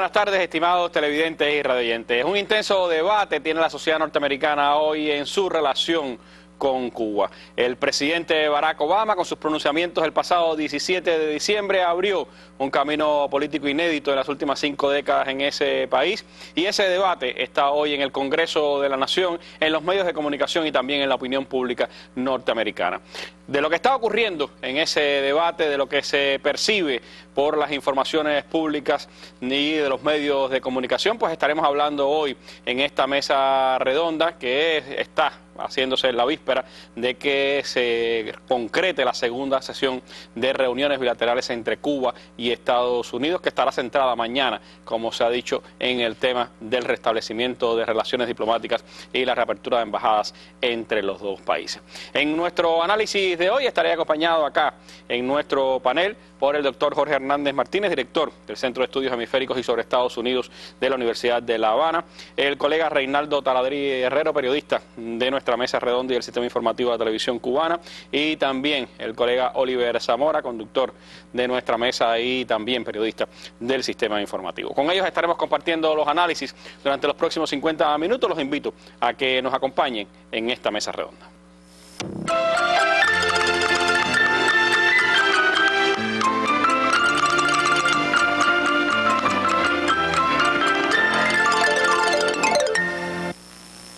buenas tardes, estimados televidentes y radioyentes. Un intenso debate tiene la sociedad norteamericana hoy en su relación con Cuba. El presidente Barack Obama, con sus pronunciamientos el pasado 17 de diciembre, abrió un camino político inédito en las últimas 5 décadas en ese país, y ese debate está hoy en el Congreso de la Nación, en los medios de comunicación y también en la opinión pública norteamericana. De lo que está ocurriendo en ese debate, de lo que se percibe por las informaciones públicas y de los medios de comunicación, pues estaremos hablando hoy en esta mesa redonda que está haciéndose en la víspera de que se concrete la segunda sesión de reuniones bilaterales entre Cuba y Estados Unidos, que estará centrada mañana, como se ha dicho, en el tema del restablecimiento de relaciones diplomáticas y la reapertura de embajadas entre los dos países. En nuestro análisis de hoy estaré acompañado acá en nuestro panel por el doctor Jorge Hernández Martínez, director del Centro de Estudios Hemisféricos y sobre Estados Unidos de la Universidad de La Habana, el colega Reinaldo Taladrí Herrero, periodista de nuestra mesa redonda y del sistema informativo de la televisión cubana, y también el colega Oliver Zamora, conductor de nuestra mesa y también periodista del sistema informativo. Con ellos estaremos compartiendo los análisis durante los próximos 50 minutos. Los invito a que nos acompañen en esta mesa redonda.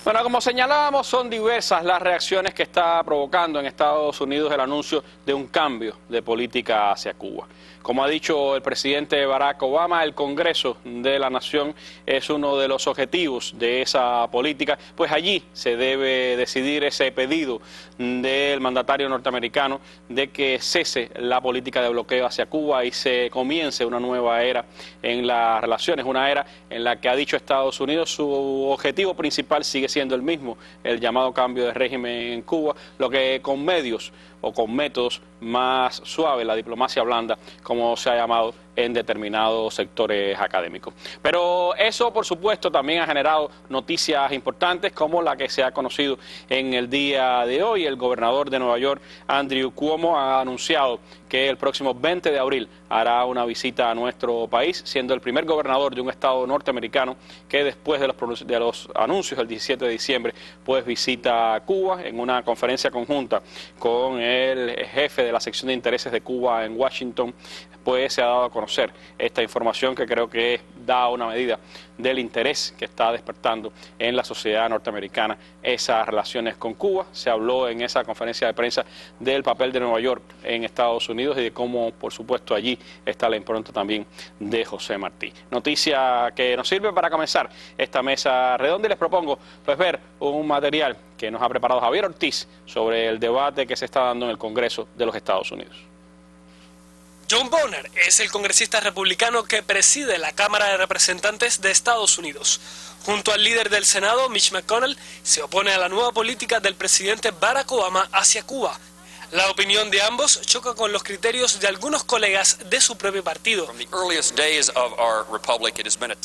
Bueno, como señalábamos, son diversas las reacciones que está provocando en Estados Unidos el anuncio de un cambio de política hacia Cuba. Como ha dicho el presidente Barack Obama, el Congreso de la Nación es uno de los objetivos de esa política, pues allí se debe decidir ese pedido del mandatario norteamericano de que cese la política de bloqueo hacia Cuba y se comience una nueva era en las relaciones, una era en la que, ha dicho Estados Unidos, su objetivo principal sigue siendo el mismo, el llamado cambio de régimen en Cuba, lo que con medios o con métodos más suaves, la diplomacia blanda, como se ha llamado en determinados sectores académicos. Pero eso, por supuesto, también ha generado noticias importantes como la que se ha conocido en el día de hoy. El gobernador de Nueva York, Andrew Cuomo, ha anunciado que el próximo 20 de abril hará una visita a nuestro país, siendo el primer gobernador de un estado norteamericano que después de los anuncios del 17 de diciembre, pues visita Cuba en una conferencia conjunta con el jefe de la sección de intereses de Cuba en Washington. Pues se ha dado a conocer esta información que creo que da una medida del interés que está despertando en la sociedad norteamericana esas relaciones con Cuba. Se habló en esa conferencia de prensa del papel de Nueva York en Estados Unidos y de cómo, por supuesto, allí está la impronta también de José Martí. Noticia que nos sirve para comenzar esta mesa redonda, y les propongo pues ver un material que nos ha preparado Javier Ortiz sobre el debate que se está dando en el Congreso de los Estados Unidos. John Boehner es el congresista republicano que preside la Cámara de Representantes de Estados Unidos. Junto al líder del Senado, Mitch McConnell, se opone a la nueva política del presidente Barack Obama hacia Cuba. La opinión de ambos choca con los criterios de algunos colegas de su propio partido.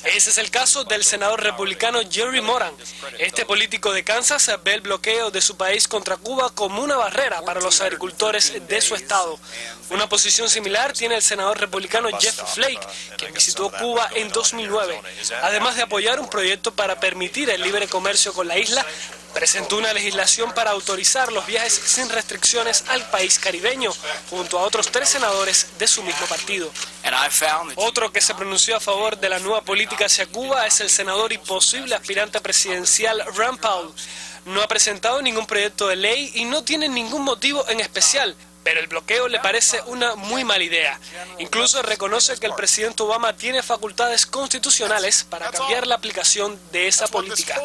Ese es el caso del senador republicano Jerry Moran. Este político de Kansas ve el bloqueo de su país contra Cuba como una barrera para los agricultores de su estado. Una posición similar tiene el senador republicano Jeff Flake, quien visitó Cuba en 2009. Además de apoyar un proyecto para permitir el libre comercio con la isla, presentó una legislación para autorizar los viajes sin restricciones al país caribeño, junto a otros 3 senadores de su mismo partido. Otro que se pronunció a favor de la nueva política hacia Cuba es el senador y posible aspirante presidencial Rand Paul. No ha presentado ningún proyecto de ley y no tiene ningún motivo en especial, pero el bloqueo le parece una muy mala idea. Incluso reconoce que el presidente Obama tiene facultades constitucionales para cambiar la aplicación de esa política.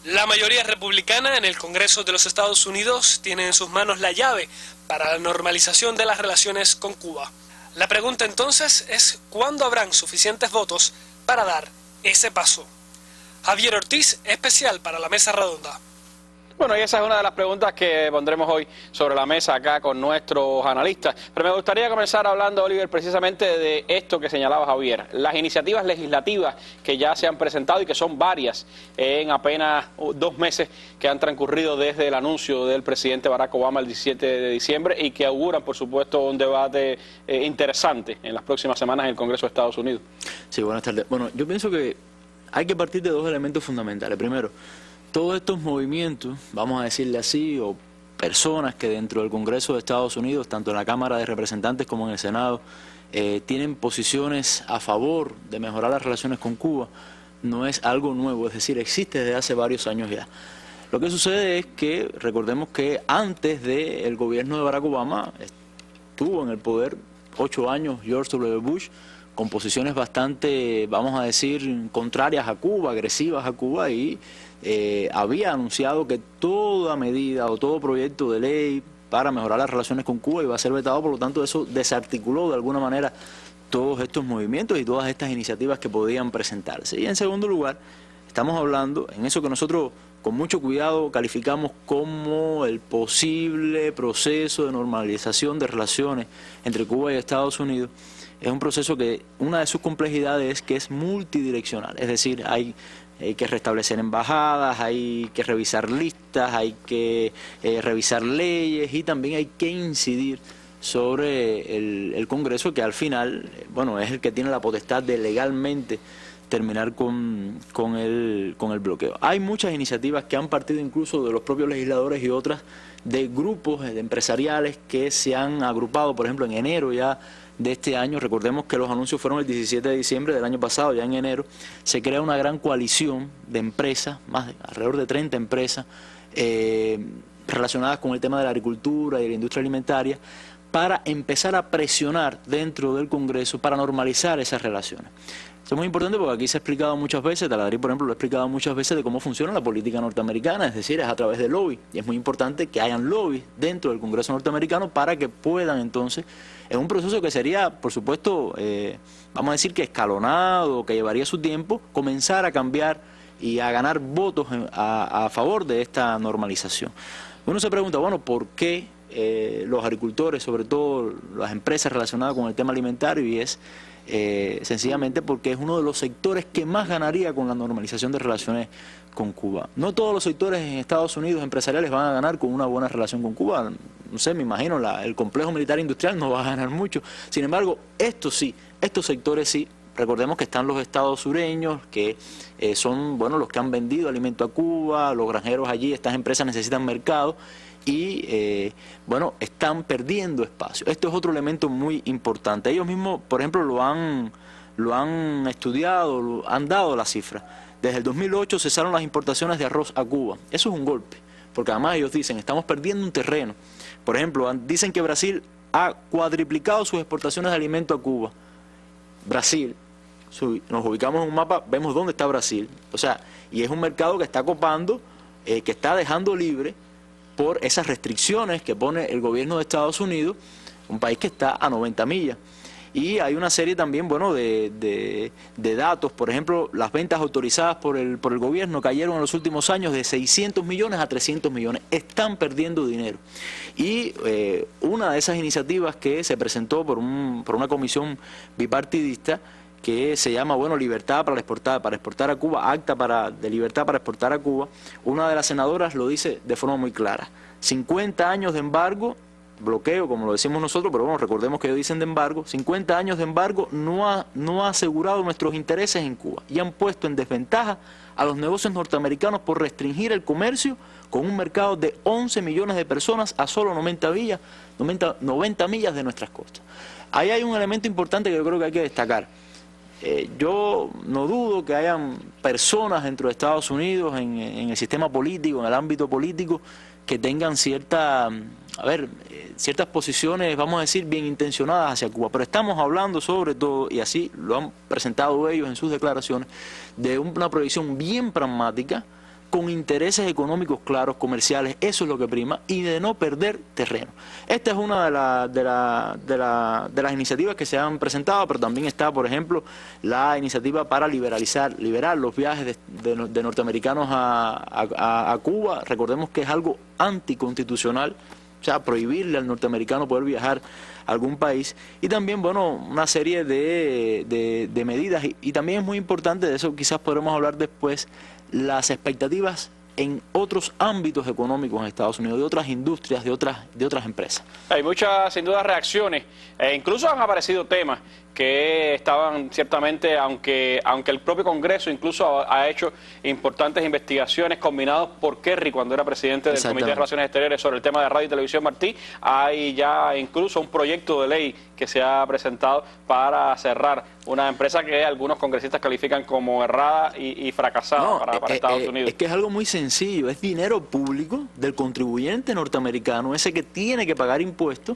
La mayoría republicana en el Congreso de los Estados Unidos tiene en sus manos la llave para la normalización de las relaciones con Cuba. La pregunta entonces es ¿cuándo habrán suficientes votos para dar ese paso? Javier Ortiz, especial para la Mesa Redonda. Bueno, y esa es una de las preguntas que pondremos hoy sobre la mesa acá con nuestros analistas. Pero me gustaría comenzar hablando, Oliver, precisamente de esto que señalaba Javier. Las iniciativas legislativas que ya se han presentado y que son varias en apenas 2 meses que han transcurrido desde el anuncio del presidente Barack Obama el 17 de diciembre y que auguran, por supuesto, un debate interesante en las próximas semanas en el Congreso de Estados Unidos. Sí, buenas tardes. Bueno, yo pienso que hay que partir de 2 elementos fundamentales. Primero, todos estos movimientos, vamos a decirle así, o personas que dentro del Congreso de Estados Unidos, tanto en la Cámara de Representantes como en el Senado, tienen posiciones a favor de mejorar las relaciones con Cuba, no es algo nuevo, es decir, existe desde hace varios años ya. Lo que sucede es que, recordemos que antes del gobierno de Barack Obama, estuvo en el poder 8 años George W. Bush, con posiciones bastante, vamos a decir, contrarias a Cuba, agresivas a Cuba, y había anunciado que toda medida o todo proyecto de ley para mejorar las relaciones con Cuba iba a ser vetado. Por lo tanto, eso desarticuló de alguna manera todos estos movimientos y todas estas iniciativas que podían presentarse. Y en segundo lugar, estamos hablando en eso que nosotros con mucho cuidado calificamos como el posible proceso de normalización de relaciones entre Cuba y Estados Unidos. Es un proceso que una de sus complejidades es que es multidireccional, es decir, hay que restablecer embajadas, hay que revisar listas, hay que revisar leyes y también hay que incidir sobre el Congreso, que al final, bueno, es el que tiene la potestad de legalmente terminar con el bloqueo. Hay muchas iniciativas que han partido incluso de los propios legisladores y otras de grupos empresariales que se han agrupado, por ejemplo, en enero ya de este año. Recordemos que los anuncios fueron el 17 de diciembre del año pasado, ya en enero se crea una gran coalición de empresas, alrededor de 30 empresas relacionadas con el tema de la agricultura y de la industria alimentaria, para empezar a presionar dentro del Congreso para normalizar esas relaciones. Esto es muy importante porque aquí se ha explicado muchas veces, Taladrí por ejemplo lo ha explicado muchas veces, de cómo funciona la política norteamericana, es decir, es a través de lobby, y es muy importante que hayan lobbies dentro del Congreso norteamericano para que puedan entonces, en un proceso que sería, por supuesto, vamos a decir que escalonado, que llevaría su tiempo, comenzar a cambiar y a ganar votos a favor de esta normalización. Uno se pregunta, bueno, ¿por qué los agricultores, sobre todo las empresas relacionadas con el tema alimentario? Y es sencillamente porque es uno de los sectores que más ganaría con la normalización de relaciones con Cuba. No todos los sectores en Estados Unidos empresariales van a ganar con una buena relación con Cuba. No sé, me imagino, el complejo militar industrial no va a ganar mucho. Sin embargo, estos sí, estos sectores sí. Recordemos que están los estados sureños, que son, bueno, los que han vendido alimento a Cuba, los granjeros allí, estas empresas necesitan mercado y, bueno, están perdiendo espacio. Esto es otro elemento muy importante. Ellos mismos, por ejemplo, lo han estudiado, han dado la cifra. Desde el 2008 cesaron las importaciones de arroz a Cuba. Eso es un golpe, porque además ellos dicen, estamos perdiendo un terreno. Por ejemplo, dicen que Brasil ha cuadriplicado sus exportaciones de alimento a Cuba. Brasil, nos ubicamos en un mapa, vemos dónde está Brasil, o sea, y es un mercado que está copando, que está dejando libre por esas restricciones que pone el gobierno de Estados Unidos, un país que está a 90 millas. Y hay una serie también, bueno, de datos. Por ejemplo, las ventas autorizadas por el gobierno cayeron en los últimos años de 600 millones a 300 millones. Están perdiendo dinero. Y una de esas iniciativas que se presentó por una comisión bipartidista, que se llama, bueno, Libertad para exportar a Cuba, Acta de Libertad para exportar a Cuba, una de las senadoras lo dice de forma muy clara. 50 años de embargo, bloqueo, como lo decimos nosotros, pero bueno, recordemos que ellos dicen de embargo, 50 años de embargo no ha asegurado nuestros intereses en Cuba y han puesto en desventaja a los negocios norteamericanos por restringir el comercio con un mercado de 11 millones de personas a solo 90 millas de nuestras costas. Ahí hay un elemento importante que yo creo que hay que destacar. Yo no dudo que hayan personas dentro de Estados Unidos, en el sistema político, en el ámbito político, que tengan ciertas posiciones, vamos a decir, bien intencionadas hacia Cuba. Pero estamos hablando sobre todo, y así lo han presentado ellos en sus declaraciones, de una proyección bien pragmática con intereses económicos claros, comerciales, eso es lo que prima, y de no perder terreno. Esta es una de las iniciativas que se han presentado, pero también está, por ejemplo, la iniciativa para liberar los viajes de norteamericanos a Cuba. Recordemos que es algo anticonstitucional, o sea, prohibirle al norteamericano poder viajar a algún país. Y también, bueno, una serie de medidas, y también es muy importante, de eso quizás podremos hablar después, las expectativas en otros ámbitos económicos en Estados Unidos, de otras industrias, de otras empresas. Hay muchas, sin duda, reacciones, incluso han aparecido temas que estaban ciertamente, aunque el propio Congreso incluso ha hecho importantes investigaciones combinados por Kerry cuando era presidente del Comité de Relaciones Exteriores sobre el tema de radio y televisión, Martí. Hay ya incluso un proyecto de ley que se ha presentado para cerrar una empresa que algunos congresistas califican como errada y fracasada para Estados Unidos. Es que es algo muy sencillo, es dinero público del contribuyente norteamericano, ese que tiene que pagar impuestos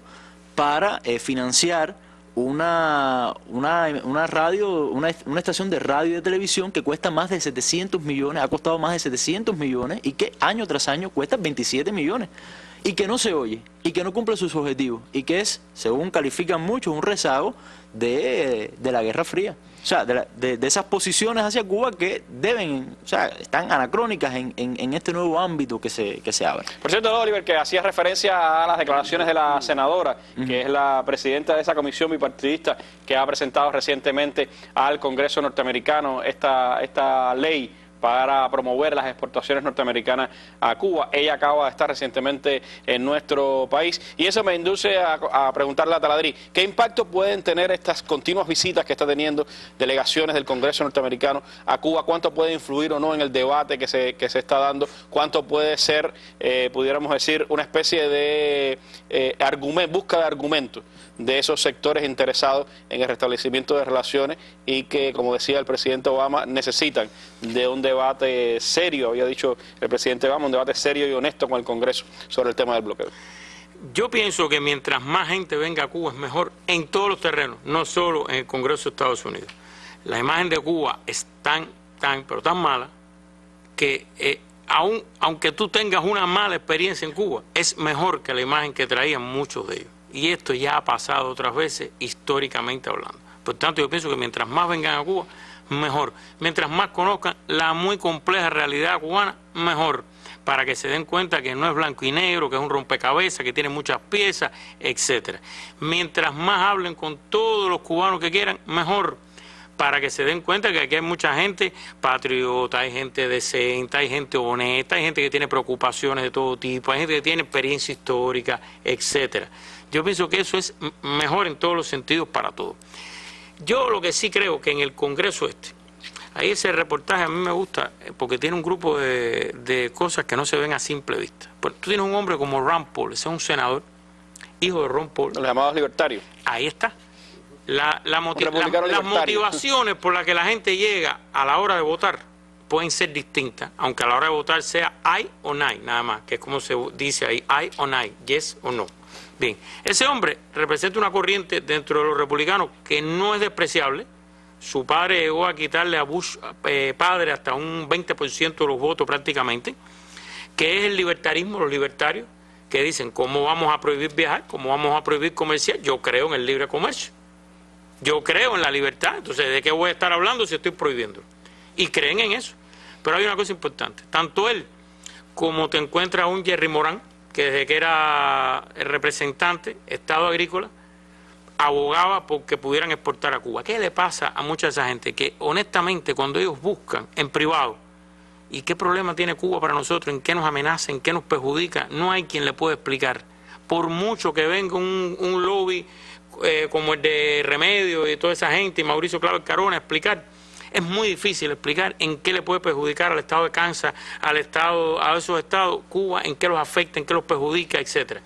para financiar una estación de radio y de televisión que cuesta más de 700 millones, ha costado más de 700 millones y que año tras año cuesta 27 millones y que no se oye y que no cumple sus objetivos y que es, según califican muchos, un rezago de la Guerra Fría. O sea, de esas posiciones hacia Cuba que están anacrónicas en este nuevo ámbito que se abre. Por cierto, Oliver, que hacía referencia a las declaraciones de la senadora, que es la presidenta de esa comisión bipartidista que ha presentado recientemente al Congreso norteamericano esta ley para promover las exportaciones norteamericanas a Cuba. Ella acaba de estar recientemente en nuestro país y eso me induce a preguntarle a Taladrí, ¿qué impacto pueden tener estas continuas visitas que está teniendo delegaciones del Congreso norteamericano a Cuba? ¿Cuánto puede influir o no en el debate que se está dando? ¿Cuánto puede ser, pudiéramos decir, una especie de búsqueda de argumentos de esos sectores interesados en el restablecimiento de relaciones y que, como decía el presidente Obama, necesitan de un debate serio, había dicho el presidente Obama, un debate serio y honesto con el Congreso sobre el tema del bloqueo? Yo pienso que mientras más gente venga a Cuba es mejor en todos los terrenos, no solo en el Congreso de Estados Unidos. La imagen de Cuba es tan mala que aunque tú tengas una mala experiencia en Cuba, es mejor que la imagen que traían muchos de ellos. Y esto ya ha pasado otras veces, históricamente hablando. Por tanto, yo pienso que mientras más vengan a Cuba, mejor. Mientras más conozcan la muy compleja realidad cubana, mejor. Para que se den cuenta que no es blanco y negro, que es un rompecabezas, que tiene muchas piezas, etcétera. Mientras más hablen con todos los cubanos que quieran, mejor. Para que se den cuenta que aquí hay mucha gente patriota, hay gente decente, hay gente honesta, hay gente que tiene preocupaciones de todo tipo, hay gente que tiene experiencia histórica, etcétera. Yo pienso que eso es mejor en todos los sentidos para todos. Yo lo que sí creo que en el Congreso ahí ese reportaje a mí me gusta porque tiene un grupo de cosas que no se ven a simple vista. Tú tienes un hombre como Rand Paul, ese es un senador, hijo de Ron Paul. Los llamados libertarios. Ahí está. Las motivaciones por las que la gente llega a la hora de votar pueden ser distintas, aunque a la hora de votar sea aye o nay, nada más, que es como se dice ahí, aye o nay, yes o no. Bien, ese hombre representa una corriente dentro de los republicanos que no es despreciable. Su padre llegó a quitarle a Bush padre hasta un 20% de los votos prácticamente, que es el libertarismo, los libertarios, que dicen, ¿cómo vamos a prohibir viajar? ¿Cómo vamos a prohibir comerciar? Yo creo en el libre comercio. Yo creo en la libertad. Entonces, ¿de qué voy a estar hablando si estoy prohibiendo? Y creen en eso. Pero hay una cosa importante. Tanto él como te encuentras un Jerry Moran, que desde que era el representante, Estado Agrícola, abogaba porque pudieran exportar a Cuba. ¿Qué le pasa a mucha de esa gente? Que honestamente cuando ellos buscan en privado, ¿y qué problema tiene Cuba para nosotros? ¿En qué nos amenaza? ¿En qué nos perjudica? No hay quien le pueda explicar. Por mucho que venga un lobby como el de Remedio y toda esa gente, y Mauricio Clavel Carona, a explicar, es muy difícil explicar en qué le puede perjudicar al estado de Kansas, a esos estados, Cuba, en qué los afecta, en qué los perjudica, etcétera.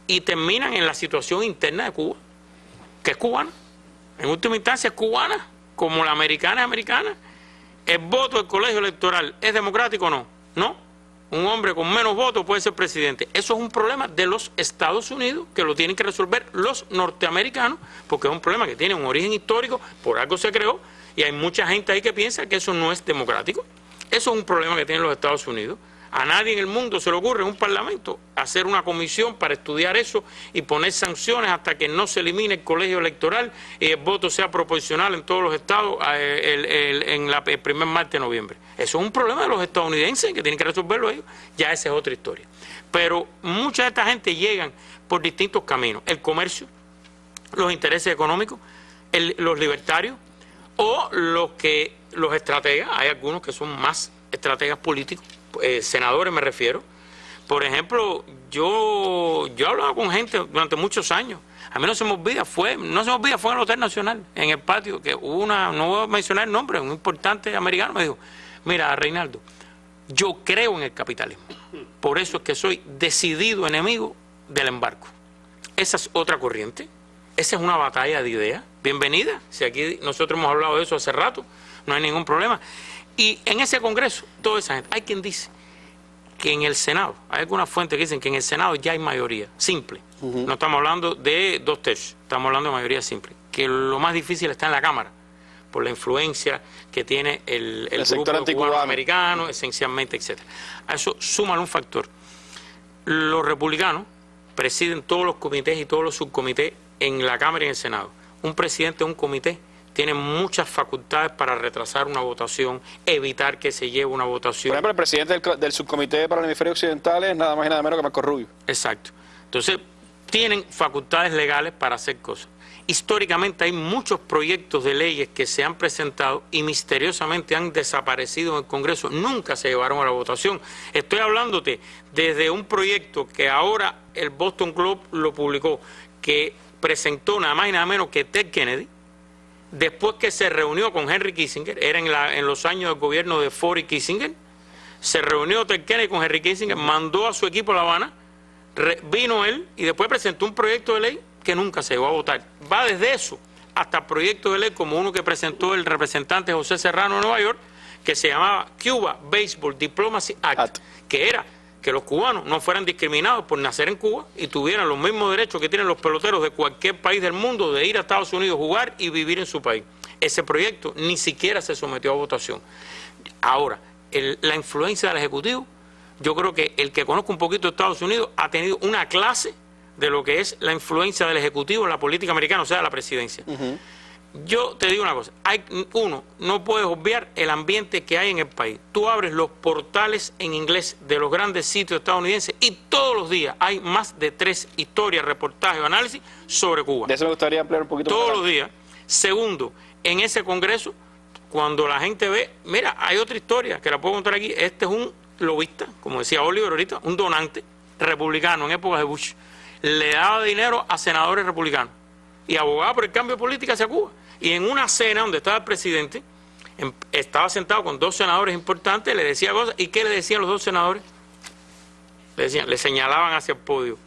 Y terminan en la situación interna de Cuba, que es cubana. En última instancia es cubana, como la americana es americana. ¿El voto del colegio electoral es democrático o no? No. Un hombre con menos votos puede ser presidente. Eso es un problema de los Estados Unidos que lo tienen que resolver los norteamericanos, porque es un problema que tiene un origen histórico, por algo se creó, y hay mucha gente ahí que piensa que eso no es democrático. Eso es un problema que tienen los Estados Unidos. A nadie en el mundo se le ocurre en un parlamento hacer una comisión para estudiar eso y poner sanciones hasta que no se elimine el colegio electoral y el voto sea proporcional en todos los estados el primer martes de noviembre. Eso es un problema de los estadounidenses que tienen que resolverlo ellos. Ya esa es otra historia. Pero mucha de esta gente llegan por distintos caminos. El comercio, los intereses económicos, los libertarios o los estrategas. Hay algunos que son más estrategas políticos. Senadores me refiero. Por ejemplo, yo he hablado con gente durante muchos años. A mí no se me olvida, fue en el Hotel Nacional, en el patio, que hubo no voy a mencionar el nombre, un importante americano me dijo, mira, Reinaldo, yo creo en el capitalismo. Por eso es que soy decidido enemigo del embargo. Esa es otra corriente. Esa es una batalla de ideas. Bienvenida. Si aquí nosotros hemos hablado de eso hace rato, no hay ningún problema. Y en ese Congreso, toda esa gente, hay quien dice que en el Senado, hay algunas fuentes que dicen que en el Senado ya hay mayoría simple. No estamos hablando de 2 tercios, estamos hablando de mayoría simple. Que lo más difícil está en la Cámara, por la influencia que tiene el grupo cubano americano, esencialmente, etc. A eso súmale un factor. Los republicanos presiden todos los comités y todos los subcomités en la Cámara y en el Senado. Un presidente de un comité tiene muchas facultades para retrasar una votación, evitar que se lleve una votación. Por ejemplo, el presidente del subcomité para el hemisferio occidental es nada más y nada menos que Marco Rubio. Exacto. Entonces, tienen facultades legales para hacer cosas. Históricamente hay muchos proyectos de leyes que se han presentado y misteriosamente han desaparecido en el Congreso. Nunca se llevaron a la votación. Estoy hablándote desde un proyecto que ahora el Boston Globe lo publicó, que presentó nada más y nada menos que Ted Kennedy, después que se reunió con Henry Kissinger, era en los años del gobierno de Ford y Kissinger, se reunió Ted Kennedy con Henry Kissinger, mandó a su equipo a La Habana, vino él y después presentó un proyecto de ley que nunca se llegó a votar. Va desde eso hasta proyectos de ley como uno que presentó el representante José Serrano de Nueva York, que se llamaba Cuba Baseball Diplomacy Act, que era que los cubanos no fueran discriminados por nacer en Cuba y tuvieran los mismos derechos que tienen los peloteros de cualquier país del mundo de ir a Estados Unidos, jugar y vivir en su país. Ese proyecto ni siquiera se sometió a votación. Ahora, la influencia del Ejecutivo, yo creo que el que conozca un poquito de Estados Unidos ha tenido una clase de lo que es la influencia del Ejecutivo en la política americana, o sea, la presidencia. Yo te digo una cosa, no puedes obviar el ambiente que hay en el país. Tú abres los portales en inglés de los grandes sitios estadounidenses y todos los días hay más de 3 historias, reportajes o análisis sobre Cuba. De eso me gustaría ampliar un poquito. Todos los días. Segundo, en ese Congreso, cuando la gente ve, mira, hay otra historia que la puedo contar aquí. Este es un lobista, como decía Oliver ahorita, un donante republicano en épocas de Bush. Le daba dinero a senadores republicanos y abogaba por el cambio de política hacia Cuba. Y en una cena donde estaba el presidente, estaba sentado con 2 senadores importantes, le decía cosas. ¿Y qué le decían los 2 senadores? Le señalaban hacia el podio.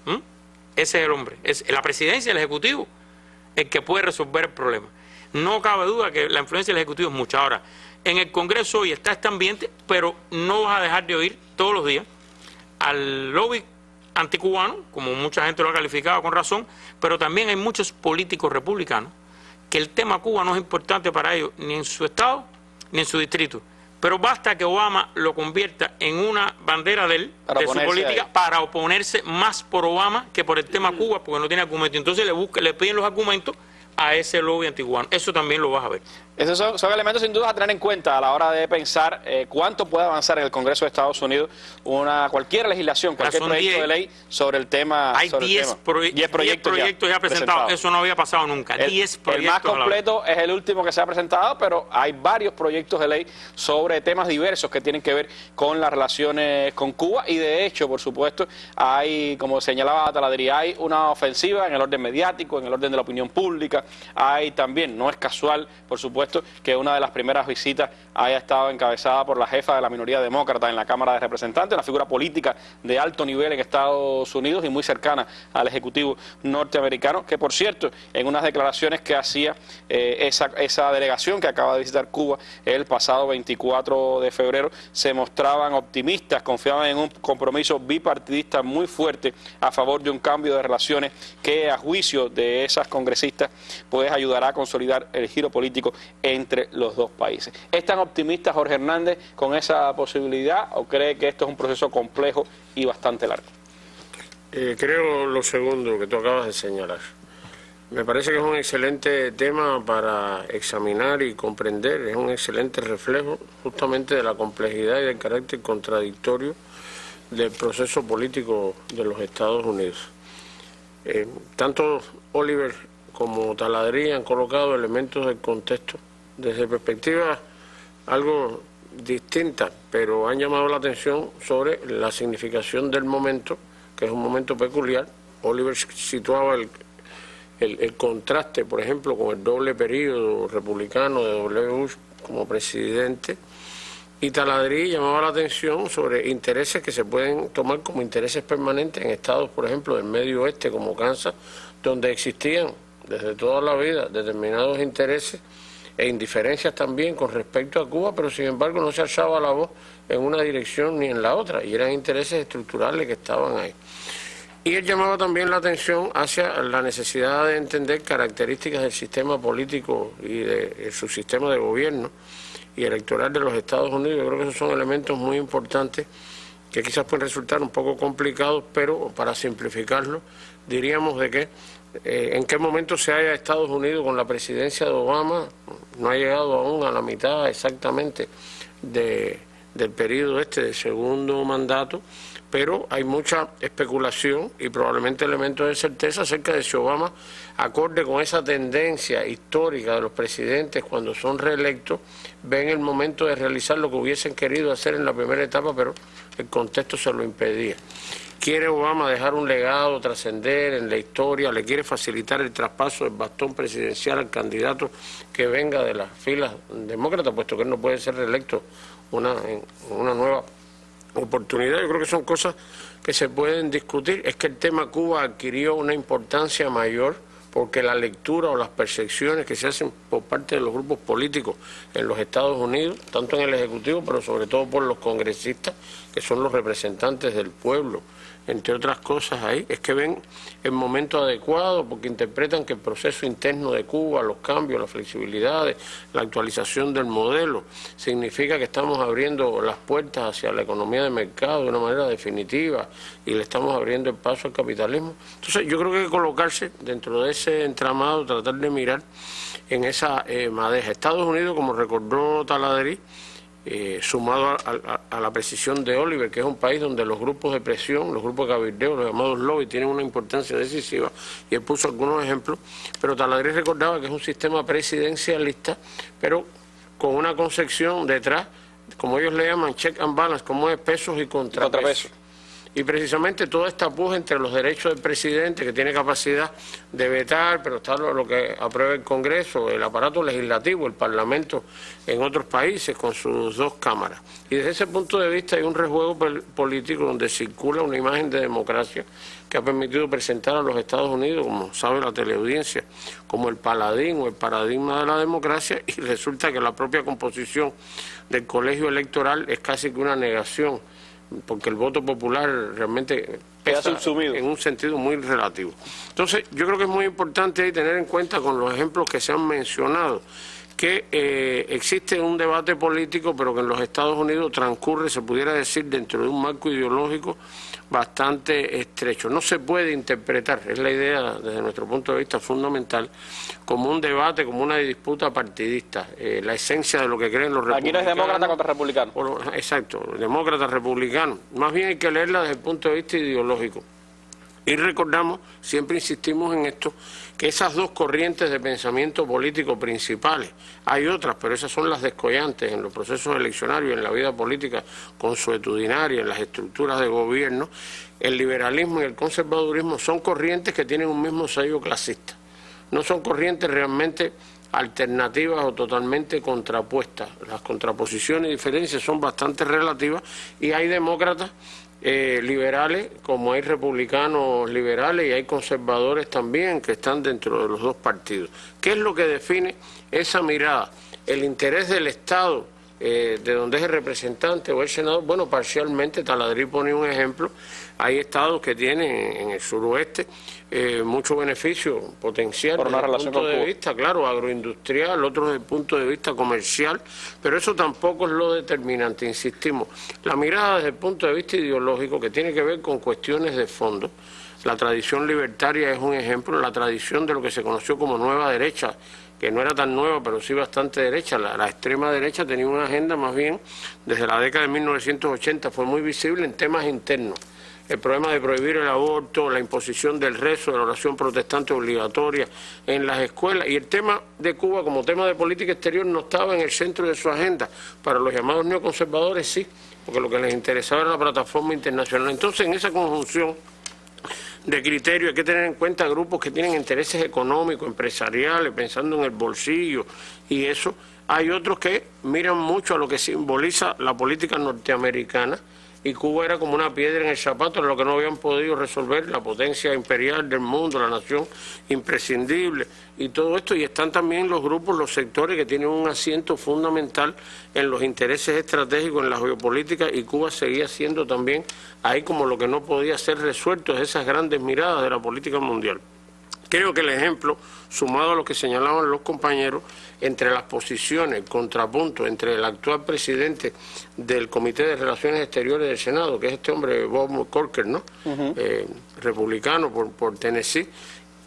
Ese es el hombre. Es la presidencia, el Ejecutivo, el que puede resolver el problema. No cabe duda que la influencia del Ejecutivo es mucha. Ahora, en el Congreso hoy está este ambiente, pero no vas a dejar de oír todos los días al lobby anticubano, como mucha gente lo ha calificado con razón, pero también hay muchos políticos republicanos que el tema Cuba no es importante para ellos, ni en su estado, ni en su distrito. Pero basta que Obama lo convierta en una bandera de su política para oponerse más por Obama que por el tema Cuba, porque no tiene argumento. Entonces le piden los argumentos a ese lobby anticubano. Eso también lo vas a ver. Esos son elementos sin duda a tener en cuenta a la hora de pensar cuánto puede avanzar en el Congreso de Estados Unidos cualquier legislación, cualquier proyecto de ley sobre el tema. Hay 10 proyectos ya presentados. Eso no había pasado nunca. 10 proyectos. El más completo es el último que se ha presentado, pero hay varios proyectos de ley sobre temas diversos que tienen que ver con las relaciones con Cuba y de hecho, por supuesto, hay, como señalaba Taladri, hay una ofensiva en el orden mediático, en el orden de la opinión pública. Hay también, no es casual, por supuesto, que una de las primeras visitas haya estado encabezada por la jefa de la minoría demócrata en la Cámara de Representantes, una figura política de alto nivel en Estados Unidos y muy cercana al Ejecutivo norteamericano, que por cierto, en unas declaraciones que hacía esa delegación que acaba de visitar Cuba el pasado 24 de febrero, se mostraban optimistas, confiaban en un compromiso bipartidista muy fuerte a favor de un cambio de relaciones que a juicio de esas congresistas pues ayudará a consolidar el giro político entre los dos países. ¿Es tan optimista Jorge Hernández con esa posibilidad o cree que esto es un proceso complejo y bastante largo? Creo lo segundo que tú acabas de señalar. Me parece que es un excelente tema para examinar y comprender, es un excelente reflejo justamente de la complejidad y del carácter contradictorio del proceso político de los Estados Unidos. Tanto Oliver como Taladrí han colocado elementos del contexto desde perspectivas algo distintas, pero han llamado la atención sobre la significación del momento, que es un momento peculiar. Oliver situaba el contraste, por ejemplo, con el doble periodo republicano de W. Bush como presidente, y Taladrí llamaba la atención sobre intereses que se pueden tomar como intereses permanentes en estados, por ejemplo, del medio oeste como Kansas, donde existían desde toda la vida determinados intereses e indiferencias también con respecto a Cuba, pero sin embargo no se alzaba la voz en una dirección ni en la otra, y eran intereses estructurales que estaban ahí. Y él llamaba también la atención hacia la necesidad de entender características del sistema político y de su sistema de gobierno y electoral de los Estados Unidos. Yo creo que esos son elementos muy importantes que quizás pueden resultar un poco complicados, pero para simplificarlo diríamos de que en qué momento se halla Estados Unidos con la presidencia de Obama. No ha llegado aún a la mitad exactamente del periodo de segundo mandato, pero hay mucha especulación y probablemente elementos de certeza acerca de si Obama, acorde con esa tendencia histórica de los presidentes cuando son reelectos, ven el momento de realizar lo que hubiesen querido hacer en la primera etapa, pero el contexto se lo impedía. ¿Quiere Obama dejar un legado, trascender en la historia? ¿Le quiere facilitar el traspaso del bastón presidencial al candidato que venga de las filas demócratas, puesto que él no puede ser reelecto en una nueva oportunidad? Yo creo que son cosas que se pueden discutir. Es que el tema Cuba adquirió una importancia mayor porque la lectura o las percepciones que se hacen por parte de los grupos políticos en los Estados Unidos, tanto en el Ejecutivo, pero sobre todo por los congresistas, que son los representantes del pueblo, entre otras cosas ahí, es que ven el momento adecuado porque interpretan que el proceso interno de Cuba, los cambios, las flexibilidades, la actualización del modelo, significa que estamos abriendo las puertas hacia la economía de mercado de una manera definitiva y le estamos abriendo el paso al capitalismo. Entonces yo creo que hay que colocarse dentro de ese entramado, tratar de mirar en esa madeja. Estados Unidos, como recordó Taladrí, sumado a la precisión de Oliver, que es un país donde los grupos de presión, los grupos de cabildeo, los llamados lobbies, tienen una importancia decisiva, y él puso algunos ejemplos, pero Taladrí recordaba que es un sistema presidencialista, pero con una concepción detrás, como ellos le llaman, check and balance, como es pesos y contrapesos. Y precisamente toda esta puja entre los derechos del presidente, que tiene capacidad de vetar, pero está lo que aprueba el Congreso, el aparato legislativo, el Parlamento en otros países con sus dos cámaras. Y desde ese punto de vista hay un rejuego político donde circula una imagen de democracia que ha permitido presentar a los Estados Unidos, como sabe la teleaudiencia, como el paladín o el paradigma de la democracia, y resulta que la propia composición del colegio electoral es casi que una negación, porque el voto popular realmente pesa en un sentido muy relativo. Entonces, yo creo que es muy importante ahí tener en cuenta con los ejemplos que se han mencionado que existe un debate político, pero que en los Estados Unidos transcurre, se pudiera decir, dentro de un marco ideológico bastante estrecho. No se puede interpretar, es la idea desde nuestro punto de vista fundamental, como un debate, como una disputa partidista. La esencia de lo que creen los republicanos. Aquí no es demócrata contra republicano. Exacto, demócrata, republicano. Más bien hay que leerla desde el punto de vista ideológico. Y recordamos, siempre insistimos en esto, que esas dos corrientes de pensamiento político principales, hay otras, pero esas son las descollantes en los procesos eleccionarios, en la vida política consuetudinaria, en las estructuras de gobierno, el liberalismo y el conservadurismo son corrientes que tienen un mismo sello clasista. No son corrientes realmente alternativas o totalmente contrapuestas. Las contraposiciones y diferencias son bastante relativas y hay demócratas liberales, como hay republicanos liberales y hay conservadores también que están dentro de los dos partidos. ¿Qué es lo que define esa mirada? El interés del Estado de donde es el representante o el senador, bueno, parcialmente, Taladrí pone un ejemplo, hay estados que tienen en el suroeste mucho beneficio potencial por una desde el relación punto con de Cuba. vista, claro, agroindustrial, otro desde el punto de vista comercial, pero eso tampoco es lo determinante, insistimos. La mirada desde el punto de vista ideológico, que tiene que ver con cuestiones de fondo. La tradición libertaria es un ejemplo, la tradición de lo que se conoció como nueva derecha, que no era tan nueva, pero sí bastante derecha. La extrema derecha tenía una agenda más bien, desde la década de 1980, fue muy visible en temas internos. El problema de prohibir el aborto, la imposición del rezo, de la oración protestante obligatoria en las escuelas. Y el tema de Cuba como tema de política exterior no estaba en el centro de su agenda. Para los llamados neoconservadores sí, porque lo que les interesaba era la plataforma internacional. Entonces, en esa conjunción de criterio hay que tener en cuenta grupos que tienen intereses económicos, empresariales, pensando en el bolsillo y eso. Hay otros que miran mucho a lo que simboliza la política norteamericana, y Cuba era como una piedra en el zapato, en lo que no habían podido resolver la potencia imperial del mundo, la nación imprescindible y todo esto. Y están también los grupos, los sectores que tienen un asiento fundamental en los intereses estratégicos, en la geopolítica, y Cuba seguía siendo también ahí como lo que no podía ser resuelto, es esas grandes miradas de la política mundial. Creo que el ejemplo, sumado a lo que señalaban los compañeros, entre las posiciones, el contrapunto entre el actual presidente del Comité de Relaciones Exteriores del Senado, que es este hombre Bob Corker, ¿no? Republicano por Tennessee,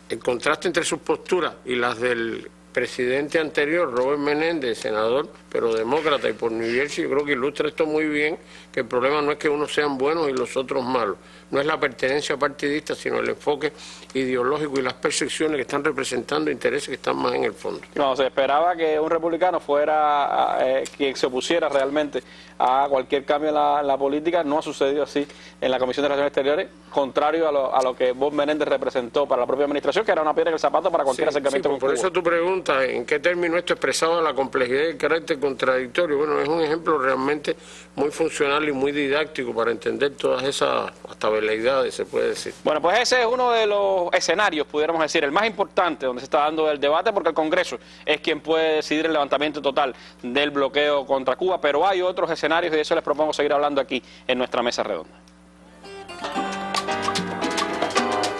el contraste entre sus posturas y las del presidente anterior, Robert Menéndez, senador, pero demócrata y por New Jersey, yo creo que ilustra esto muy bien, que el problema no es que unos sean buenos y los otros malos, no es la pertenencia partidista, sino el enfoque ideológico y las percepciones que están representando intereses que están más en el fondo. No, se esperaba que un republicano fuera quien se opusiera realmente a cualquier cambio en la política. No ha sucedido así en la Comisión de Relaciones Exteriores, contrario a lo que Bob Menéndez representó para la propia administración, que era una piedra en el zapato para cualquier acercamiento con Cuba. Por eso tu pregunta, ¿en qué término esto expresaba la complejidad y el carácter contradictorio? Bueno, es un ejemplo realmente muy funcional y muy didáctico para entender todas esas hasta veleidades, se puede decir. Bueno, pues ese es uno de los escenarios, pudiéramos decir, el más importante donde se está dando el debate, porque el Congreso es quien puede decidir el levantamiento total del bloqueo contra Cuba, pero hay otros escenarios y de eso les propongo seguir hablando aquí en nuestra mesa redonda.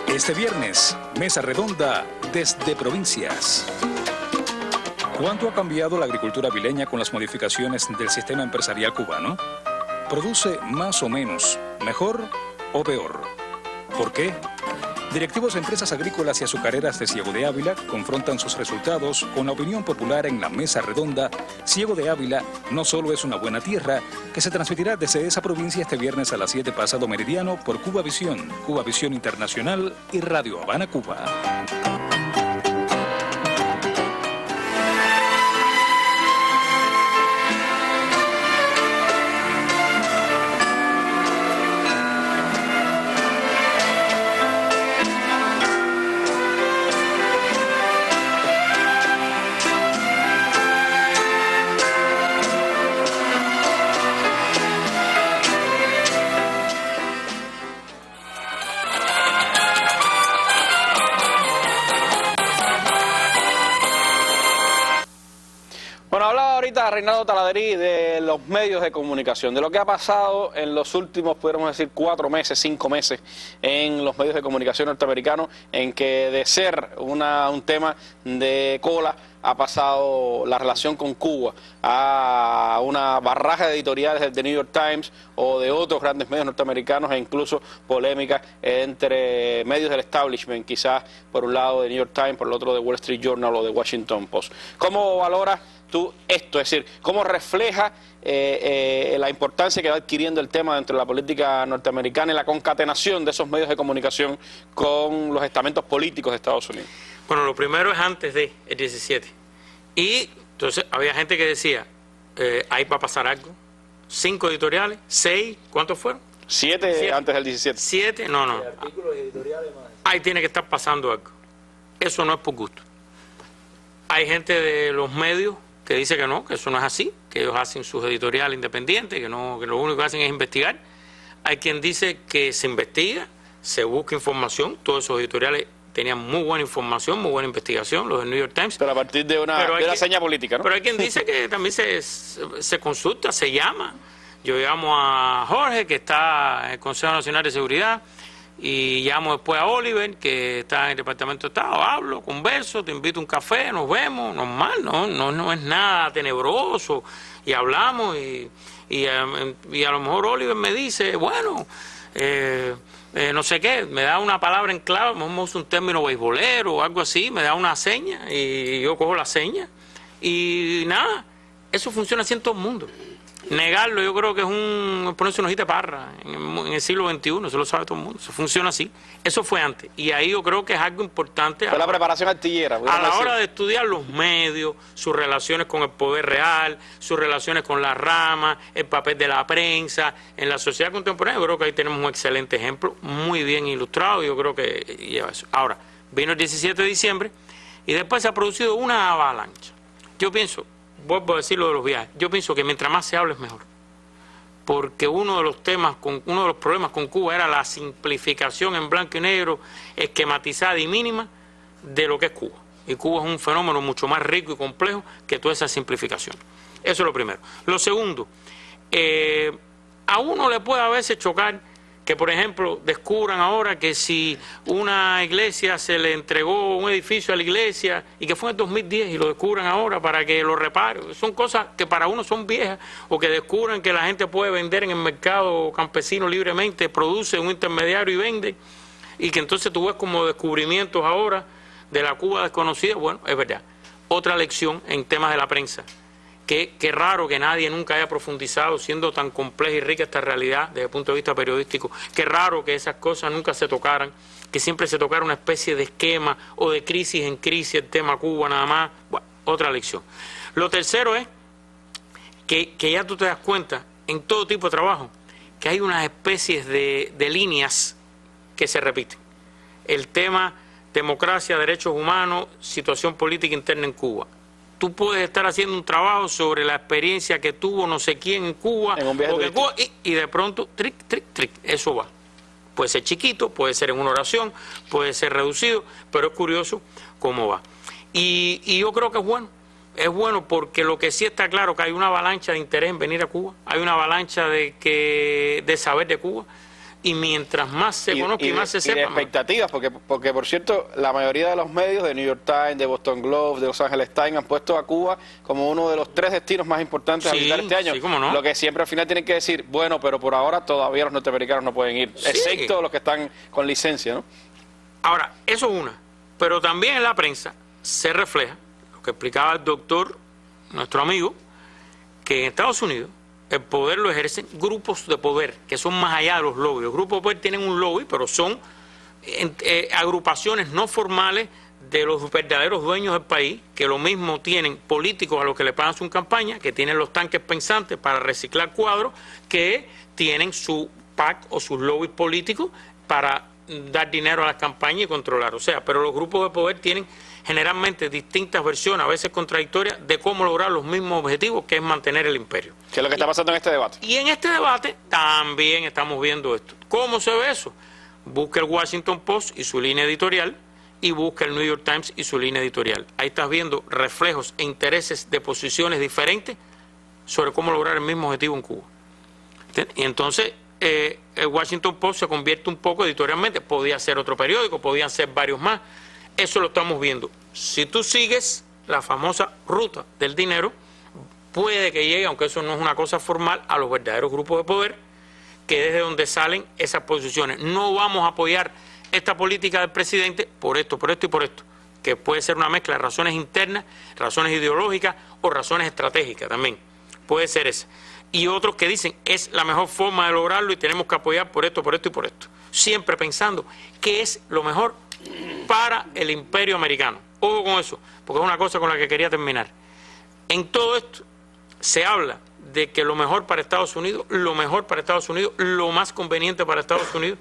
Este viernes, Mesa Redonda desde Provincias. ¿Cuánto ha cambiado la agricultura avileña con las modificaciones del sistema empresarial cubano? ¿Produce más o menos, mejor o peor? ¿Por qué? Directivos de empresas agrícolas y azucareras de Ciego de Ávila confrontan sus resultados con la opinión popular en la Mesa Redonda. Ciego de Ávila no solo es una buena tierra, que se transmitirá desde esa provincia este viernes a las 7 pasado meridiano por Cuba Visión Internacional y Radio Habana, Cuba. Bueno, hablaba ahorita Reinaldo Taladrí de los medios de comunicación, de lo que ha pasado en los últimos, podríamos decir, 4 meses, 5 meses en los medios de comunicación norteamericanos, en que de ser un tema de cola ha pasado la relación con Cuba a una barraja de editoriales del The New York Times o de otros grandes medios norteamericanos, e incluso polémicas entre medios del establishment, quizás por un lado de New York Times, por el otro de Wall Street Journal o de Washington Post. ¿Cómo valoras tú esto? Es decir, ¿cómo refleja la importancia que va adquiriendo el tema dentro de la política norteamericana y la concatenación de esos medios de comunicación con los estamentos políticos de Estados Unidos? Bueno, lo primero es antes del 17. Y entonces había gente que decía, ahí va a pasar algo. 5 editoriales, 6, ¿cuántos fueron? 7 antes del 17. 7, no. Ahí tiene que estar pasando algo. Eso no es por gusto. Hay gente de los medios que dice que no, que eso no es así, que ellos hacen sus editoriales independientes, que lo único que hacen es investigar. Hay quien dice que se investiga, se busca información, todos esos editoriales tenían muy buena información, muy buena investigación, los del New York Times. Pero a partir de una seña política, ¿no? Pero hay quien dice que también se consulta, se llama. Yo llamo a Jorge, que está en el Consejo Nacional de Seguridad, y llamo después a Oliver, que está en el Departamento de Estado, hablo, converso, te invito a un café, nos vemos, normal, no es nada tenebroso, y hablamos, y a lo mejor Oliver me dice, bueno, no sé qué, me da una palabra en clave, vamos a un término beisbolero o algo así, me da una seña, y yo cojo la seña, y nada, eso funciona así en todo el mundo. Negarlo yo creo que es ponerse una hojita de parra en el siglo XXI, eso lo sabe todo el mundo, eso funciona así. Eso fue antes, y ahí yo creo que es algo importante. Fue la preparación artillera. A la hora de estudiar los medios, sus relaciones con el poder real, sus relaciones con la rama, el papel de la prensa, en la sociedad contemporánea, yo creo que ahí tenemos un excelente ejemplo, muy bien ilustrado, yo creo que lleva eso. Ahora, vino el 17 de diciembre, y después se ha producido una avalancha. Yo pienso, vuelvo a decir lo de los viajes, yo pienso que mientras más se hable es mejor, porque uno de los problemas con Cuba era la simplificación en blanco y negro, esquematizada y mínima de lo que es Cuba, y Cuba es un fenómeno mucho más rico y complejo que toda esa simplificación. Eso es lo primero. Lo segundo, a uno le puede a veces chocar que, por ejemplo, descubran ahora que si una iglesia se le entregó un edificio a la iglesia y que fue en 2010 y lo descubran ahora para que lo repare, son cosas que para uno son viejas, o que descubran que la gente puede vender en el mercado campesino libremente, produce un intermediario y vende, y que entonces tú ves como descubrimientos ahora de la Cuba desconocida. Bueno, es verdad. Otra lección en temas de la prensa. Qué raro que nadie nunca haya profundizado, siendo tan compleja y rica esta realidad desde el punto de vista periodístico. Qué raro que esas cosas nunca se tocaran, que siempre se tocara una especie de esquema o de crisis en crisis, el tema Cuba nada más. Bueno, otra lección. Lo tercero es que ya tú te das cuenta en todo tipo de trabajo que hay unas especies de líneas que se repiten. El tema democracia, derechos humanos, situación política interna en Cuba. Tú puedes estar haciendo un trabajo sobre la experiencia que tuvo no sé quién en Cuba, y de pronto, tric, eso va. Puede ser chiquito, puede ser en una oración, puede ser reducido, pero es curioso cómo va. Y yo creo que es bueno porque lo que sí está claro que hay una avalancha de interés en venir a Cuba, hay una avalancha de saber de Cuba, y mientras más se conozca y más se sepa. Y de expectativas, porque por cierto, la mayoría de los medios, de New York Times, de Boston Globe, de Los Angeles Times, han puesto a Cuba como uno de los 3 destinos más importantes a visitar este año. Sí, cómo no. Lo que siempre al final tienen que decir, bueno, pero por ahora todavía los norteamericanos no pueden ir, excepto los que están con licencia, ¿no? Ahora, eso es una. Pero también en la prensa se refleja, lo que explicaba el doctor, nuestro amigo, que en Estados Unidos el poder lo ejercen grupos de poder, que son más allá de los lobbies. Los grupos de poder tienen un lobby, pero son agrupaciones no formales de los verdaderos dueños del país, que lo mismo tienen políticos a los que le pagan su campaña, que tienen los tanques pensantes para reciclar cuadros, que tienen su PAC o sus lobbies políticos para dar dinero a las campañas y controlar. O sea, pero los grupos de poder tienen generalmente distintas versiones, a veces contradictorias, de cómo lograr los mismos objetivos, que es mantener el imperio. ¿Qué es lo que está pasando en este debate? Y en este debate también estamos viendo esto. ¿Cómo se ve eso? Busca el Washington Post y su línea editorial, y busca el New York Times y su línea editorial. Ahí estás viendo reflejos e intereses de posiciones diferentes sobre cómo lograr el mismo objetivo en Cuba. ¿Entiendes? Y entonces el Washington Post se convierte un poco editorialmente, podía ser otro periódico, podían ser varios más. Eso lo estamos viendo. Si tú sigues la famosa ruta del dinero, puede que llegue, aunque eso no es una cosa formal, a los verdaderos grupos de poder, que desde donde salen esas posiciones. No vamos a apoyar esta política del presidente por esto y por esto, que puede ser una mezcla de razones internas, razones ideológicas o razones estratégicas también. Puede ser esa. Y otros que dicen, es la mejor forma de lograrlo y tenemos que apoyar por esto y por esto. Siempre pensando qué es lo mejor para el imperio americano. Ojo con eso, porque es una cosa con la que quería terminar. En todo esto se habla de que lo mejor para Estados Unidos, lo más conveniente para Estados Unidos,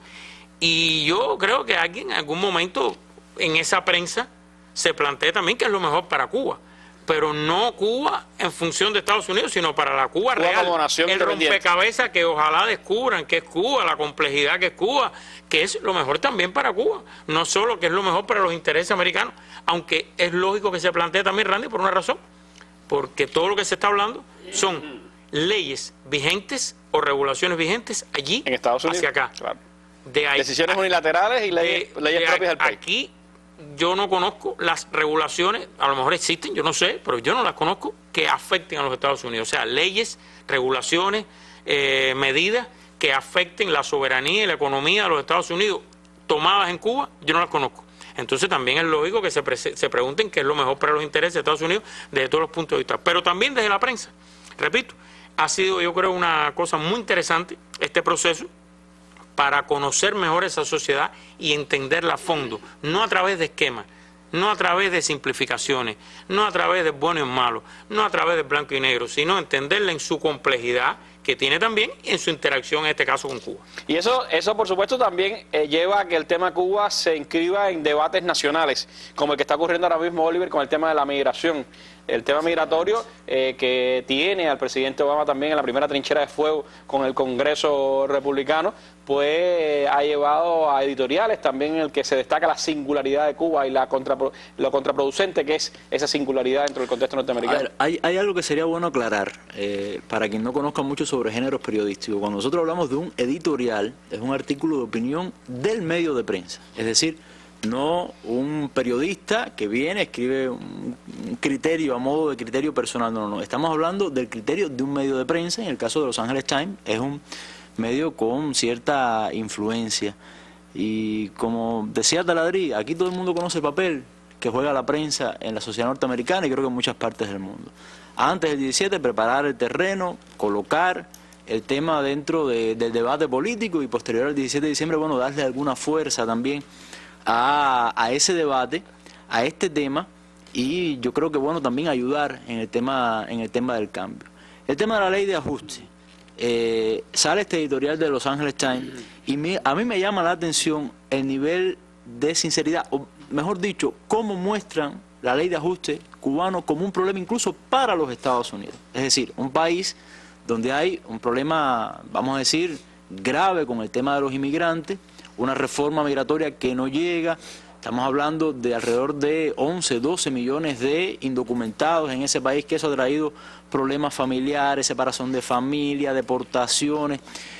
y yo creo que alguien en algún momento en esa prensa se plantea también que es lo mejor para Cuba. pero no Cuba en función de Estados Unidos, sino para la Cuba real, como nación el rompecabezas que ojalá descubran que es Cuba, la complejidad que es Cuba, que es lo mejor también para Cuba, no solo que es lo mejor para los intereses americanos, aunque es lógico que se plantee también, Randy, por una razón, porque todo lo que se está hablando son leyes vigentes o regulaciones vigentes allí en Estados Unidos, hacia acá. Claro. De ahí, decisiones unilaterales y leyes propias del país. Aquí yo no conozco las regulaciones, a lo mejor existen, yo no sé, pero yo no las conozco, que afecten a los Estados Unidos. O sea, leyes, regulaciones, medidas que afecten la soberanía y la economía de los Estados Unidos tomadas en Cuba, yo no las conozco. Entonces también es lógico que se pregunten qué es lo mejor para los intereses de Estados Unidos desde todos los puntos de vista. Pero también desde la prensa. Repito, ha sido, yo creo, una cosa muy interesante este proceso para conocer mejor esa sociedad y entenderla a fondo, no a través de esquemas, no a través de simplificaciones, no a través de bueno y malo, no a través de blanco y negro, sino entenderla en su complejidad que tiene también en su interacción, en este caso, con Cuba. Y eso por supuesto, también lleva a que el tema Cuba se inscriba en debates nacionales, como el que está ocurriendo ahora mismo, Oliver, con el tema de la migración. El tema migratorio que tiene al presidente Obama también en la primera trinchera de fuego con el Congreso republicano, pues ha llevado a editoriales también en el que se destaca la singularidad de Cuba y lo contraproducente que es esa singularidad dentro del contexto norteamericano. A ver, hay algo que sería bueno aclarar, para quien no conozca mucho sobre géneros periodísticos. Cuando nosotros hablamos de un editorial, es un artículo de opinión del medio de prensa, es decir, no un periodista que viene, escribe un criterio a modo de criterio personal, no. Estamos hablando del criterio de un medio de prensa. En el caso de Los Angeles Times es un medio con cierta influencia, y como decía Taladrí, aquí todo el mundo conoce el papel que juega la prensa en la sociedad norteamericana y creo que en muchas partes del mundo. Antes del 17, preparar el terreno, colocar el tema dentro del debate político, y posterior al 17 de diciembre, bueno, darle alguna fuerza también a ese debate, a este tema, y yo creo que bueno también ayudar en el tema del cambio. El tema de la ley de ajuste, sale este editorial de Los Angeles Times y a mí me llama la atención el nivel de sinceridad, o mejor dicho, cómo muestran la ley de ajuste cubano como un problema incluso para los Estados Unidos. Es decir, un país donde hay un problema, vamos a decir, grave con el tema de los inmigrantes, una reforma migratoria que no llega. Estamos hablando de alrededor de 11, 12 millones de indocumentados en ese país, que eso ha traído problemas familiares, separación de familia, deportaciones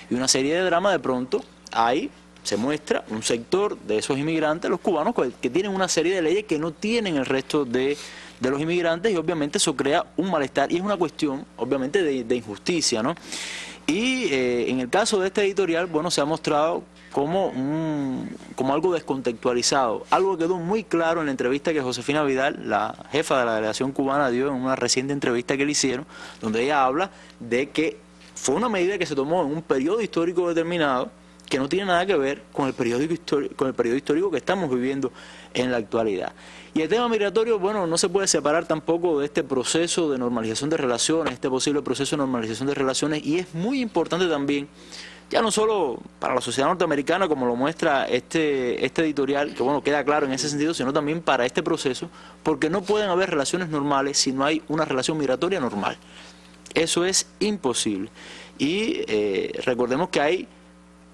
y una serie de dramas. De pronto ahí se muestra un sector de esos inmigrantes, los cubanos, que tienen una serie de leyes que no tienen el resto de los inmigrantes, y obviamente eso crea un malestar y es una cuestión obviamente de injusticia, ¿no? Y en el caso de este editorial, bueno, se ha mostrado como algo descontextualizado. Algo quedó muy claro en la entrevista que Josefina Vidal, la jefa de la delegación cubana, dio en una reciente entrevista que le hicieron, donde ella habla de que fue una medida que se tomó en un periodo histórico determinado, que no tiene nada que ver con el periodo histórico que estamos viviendo en la actualidad. Y el tema migratorio, bueno, no se puede separar tampoco de este proceso de normalización de relaciones, este posible proceso de normalización de relaciones, y es muy importante también, ya no solo para la sociedad norteamericana, como lo muestra este editorial, que bueno, queda claro en ese sentido, sino también para este proceso, porque no pueden haber relaciones normales si no hay una relación migratoria normal. Eso es imposible. Y recordemos que hay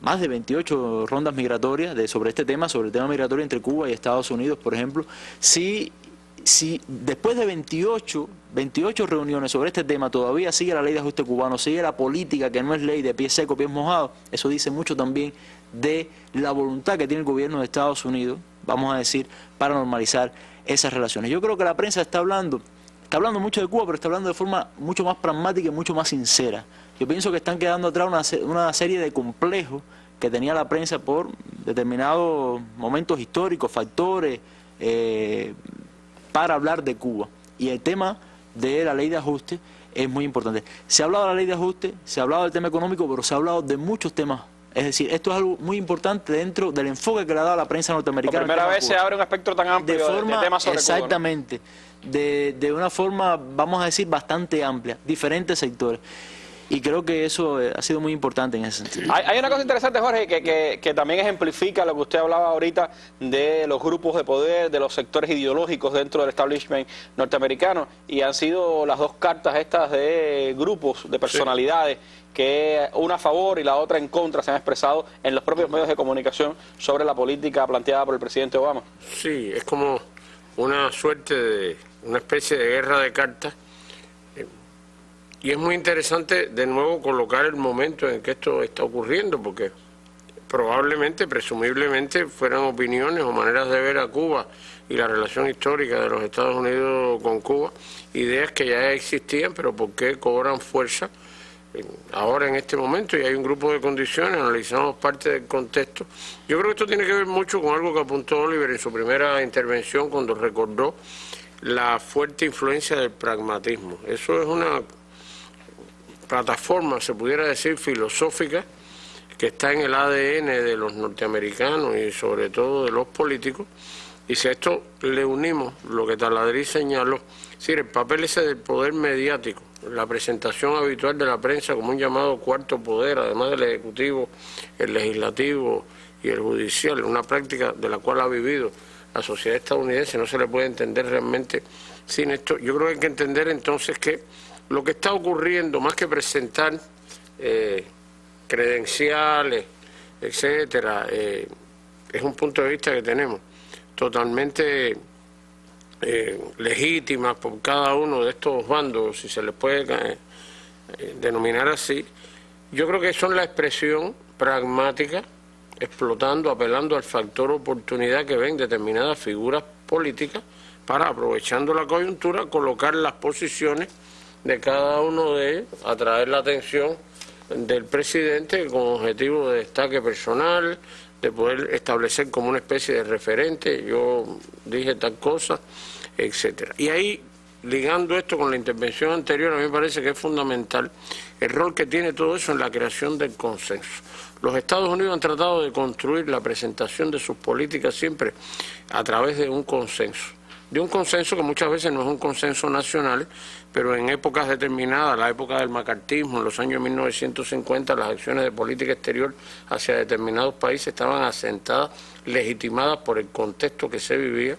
más de 28 rondas migratorias sobre este tema, sobre el tema migratorio entre Cuba y Estados Unidos, por ejemplo. Si después de 28 reuniones sobre este tema todavía sigue la ley de ajuste cubano, sigue la política que no es ley de pie seco, pies mojados, eso dice mucho también de la voluntad que tiene el gobierno de Estados Unidos, vamos a decir, para normalizar esas relaciones. Yo creo que la prensa está hablando mucho de Cuba, pero está hablando de forma mucho más pragmática y mucho más sincera. Yo pienso que están quedando atrás una serie de complejos que tenía la prensa por determinados momentos históricos, factores, para hablar de Cuba. Y el tema de la ley de ajuste es muy importante. Se ha hablado de la ley de ajuste, se ha hablado del tema económico, pero se ha hablado de muchos temas. Es decir, esto es algo muy importante dentro del enfoque que le ha dado la prensa norteamericana. Por primera vez se abre un espectro tan amplio de temas sobre Cuba, ¿no? Exactamente, de una forma, vamos a decir, bastante amplia, diferentes sectores. Y creo que eso ha sido muy importante en ese sentido. Hay una cosa interesante, Jorge, que también ejemplifica lo que usted hablaba ahorita de los grupos de poder, de los sectores ideológicos dentro del establishment norteamericano, y han sido las dos cartas estas de grupos, de personalidades, que una a favor y la otra en contra se han expresado en los propios medios de comunicación sobre la política planteada por el presidente Obama. Sí, es como una suerte de una especie de guerra de cartas. Y es muy interesante de nuevo colocar el momento en que esto está ocurriendo, porque probablemente, presumiblemente, fueran opiniones o maneras de ver a Cuba y la relación histórica de los Estados Unidos con Cuba, ideas que ya existían, pero ¿por qué cobran fuerza ahora en este momento? Y hay un grupo de condiciones, analizamos parte del contexto. Yo creo que esto tiene que ver mucho con algo que apuntó Oliver en su primera intervención cuando recordó la fuerte influencia del pragmatismo. Eso es una plataforma, se pudiera decir, filosófica, que está en el ADN de los norteamericanos y sobre todo de los políticos. Y si a esto le unimos lo que Taladrí señaló, es decir, el papel ese del poder mediático, la presentación habitual de la prensa como un llamado cuarto poder, además del ejecutivo, el legislativo y el judicial, una práctica de la cual ha vivido la sociedad estadounidense, no se le puede entender realmente sin esto. Yo creo que hay que entender entonces que lo que está ocurriendo, más que presentar credenciales, etcétera, es un punto de vista que tenemos totalmente legítimas por cada uno de estos bandos, si se les puede denominar así. Yo creo que son la expresión pragmática, explotando, apelando al factor oportunidad que ven determinadas figuras políticas para, aprovechando la coyuntura, colocar las posiciones de cada uno de ellos, atraer la atención del presidente con objetivo de destaque personal, de poder establecer como una especie de referente, yo dije tal cosa, etcétera. Y ahí, ligando esto con la intervención anterior, a mí me parece que es fundamental el rol que tiene todo eso en la creación del consenso. Los Estados Unidos han tratado de construir la presentación de sus políticas siempre a través de un consenso que muchas veces no es un consenso nacional, pero en épocas determinadas, la época del macartismo, en los años 1950, las acciones de política exterior hacia determinados países estaban asentadas, legitimadas por el contexto que se vivía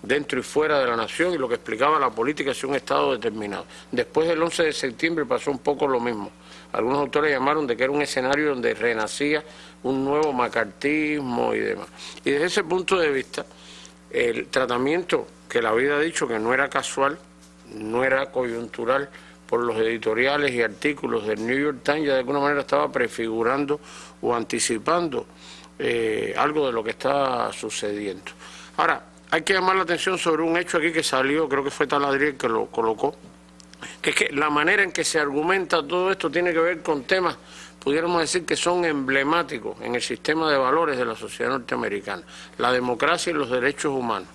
dentro y fuera de la nación y lo que explicaba la política hacia un Estado determinado. Después del 11 de septiembre pasó un poco lo mismo. Algunos autores llamaron de que era un escenario donde renacía un nuevo macartismo y demás. Y desde ese punto de vista, el tratamiento que la vida ha dicho que no era casual, no era coyuntural, por los editoriales y artículos del New York Times, ya de alguna manera estaba prefigurando o anticipando algo de lo que está sucediendo. Ahora, hay que llamar la atención sobre un hecho aquí que salió, creo que fue Taladrí el que lo colocó, que es que la manera en que se argumenta todo esto tiene que ver con temas, pudiéramos decir, que son emblemáticos en el sistema de valores de la sociedad norteamericana, la democracia y los derechos humanos.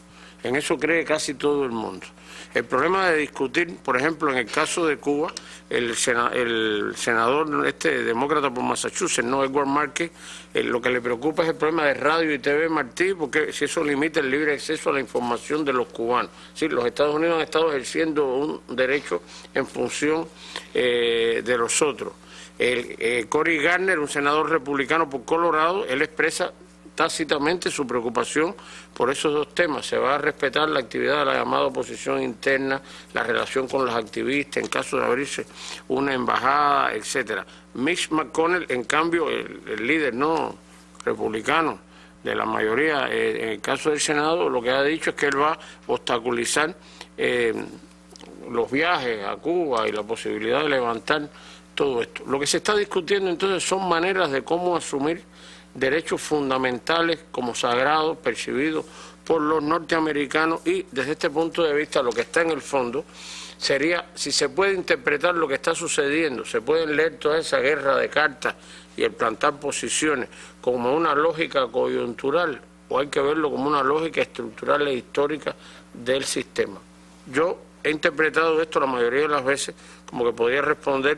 En eso cree casi todo el mundo. El problema de discutir, por ejemplo, en el caso de Cuba, el senador demócrata por Massachusetts, no Edward Markey, lo que le preocupa es el problema de radio y TV Martí, porque si eso limita el libre acceso a la información de los cubanos. Sí, los Estados Unidos han estado ejerciendo un derecho en función de los otros. Cory Gardner, un senador republicano por Colorado, él expresa tácitamente su preocupación por esos dos temas. Se va a respetar la actividad de la llamada oposición interna, la relación con los activistas en caso de abrirse una embajada, etcétera. Mitch McConnell, en cambio, el líder no republicano de la mayoría, en el caso del Senado, lo que ha dicho es que él va a obstaculizar los viajes a Cuba y la posibilidad de levantar todo esto. Lo que se está discutiendo entonces son maneras de cómo asumir derechos fundamentales como sagrados, percibidos por los norteamericanos, y desde este punto de vista lo que está en el fondo sería si se puede interpretar lo que está sucediendo, se pueden leer toda esa guerra de cartas y el plantar posiciones como una lógica coyuntural o hay que verlo como una lógica estructural e histórica del sistema. Yo he interpretado esto la mayoría de las veces como que podría responder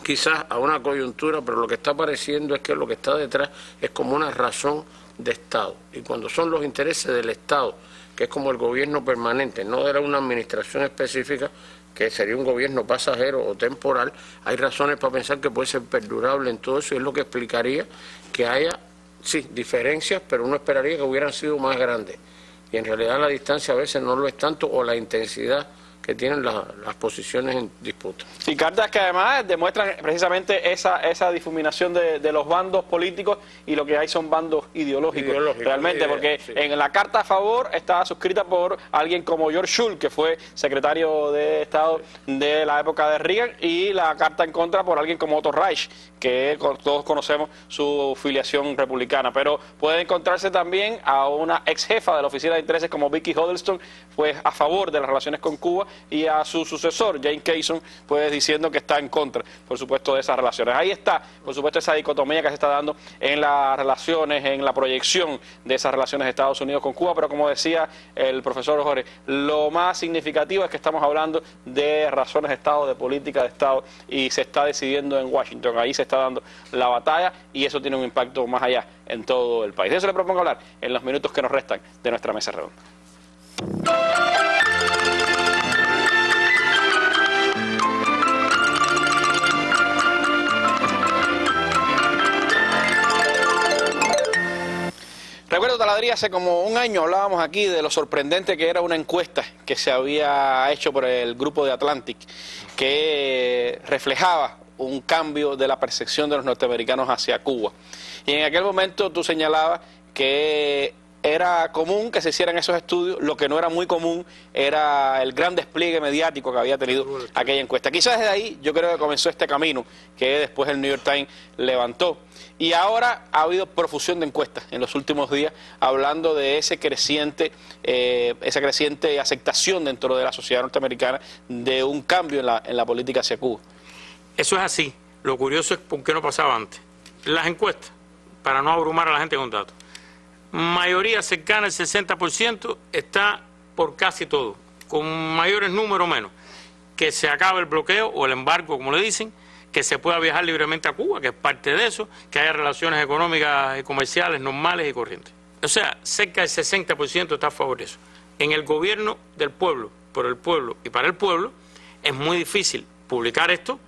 quizás a una coyuntura, pero lo que está apareciendo es que lo que está detrás es como una razón de Estado. Y cuando son los intereses del Estado, que es como el gobierno permanente, no de una administración específica, que sería un gobierno pasajero o temporal, hay razones para pensar que puede ser perdurable en todo eso, y es lo que explicaría que haya, sí, diferencias, pero uno esperaría que hubieran sido más grandes. Y en realidad la distancia a veces no lo es tanto, o la intensidad que tienen las posiciones en disputa. Y cartas que además demuestran precisamente esa difuminación de los bandos políticos, y lo que hay son bandos ideológicos realmente, porque sí, en la carta a favor está suscrita por alguien como George Shultz, que fue secretario de Estado de la época de Reagan, y la carta en contra por alguien como Otto Reich, que todos conocemos su filiación republicana. Pero puede encontrarse también a una ex jefa de la Oficina de Intereses como Vicky Huddleston, pues a favor de las relaciones con Cuba, y a su sucesor, Jane Kayson, pues diciendo que está en contra, por supuesto, de esas relaciones. Ahí está, por supuesto, esa dicotomía que se está dando en las relaciones, en la proyección de esas relaciones de Estados Unidos con Cuba, pero como decía el profesor Jorge, lo más significativo es que estamos hablando de razones de Estado, de política de Estado, y se está decidiendo en Washington. Ahí se está dando la batalla, y eso tiene un impacto más allá en todo el país. De eso le propongo hablar en los minutos que nos restan de nuestra mesa redonda. Recuerdo, Taladría, hace como un año hablábamos aquí de lo sorprendente que era una encuesta que se había hecho por el grupo de Atlantic, que reflejaba un cambio de la percepción de los norteamericanos hacia Cuba. Y en aquel momento tú señalabas que era común que se hicieran esos estudios, lo que no era muy común era el gran despliegue mediático que había tenido aquella encuesta. Quizás desde ahí yo creo que comenzó este camino que después el New York Times levantó. Y ahora ha habido profusión de encuestas en los últimos días, hablando de esa creciente aceptación dentro de la sociedad norteamericana de un cambio en la política hacia Cuba. Eso es así. Lo curioso es por qué no pasaba antes. Las encuestas, para no abrumar a la gente con datos, mayoría cercana al 60% está por casi todo, con mayores números o menos, que se acabe el bloqueo o el embargo, como le dicen, que se pueda viajar libremente a Cuba, que es parte de eso, que haya relaciones económicas y comerciales normales y corrientes. O sea, cerca del 60% está a favor de eso. En el gobierno del pueblo, por el pueblo y para el pueblo, es muy difícil publicar esto,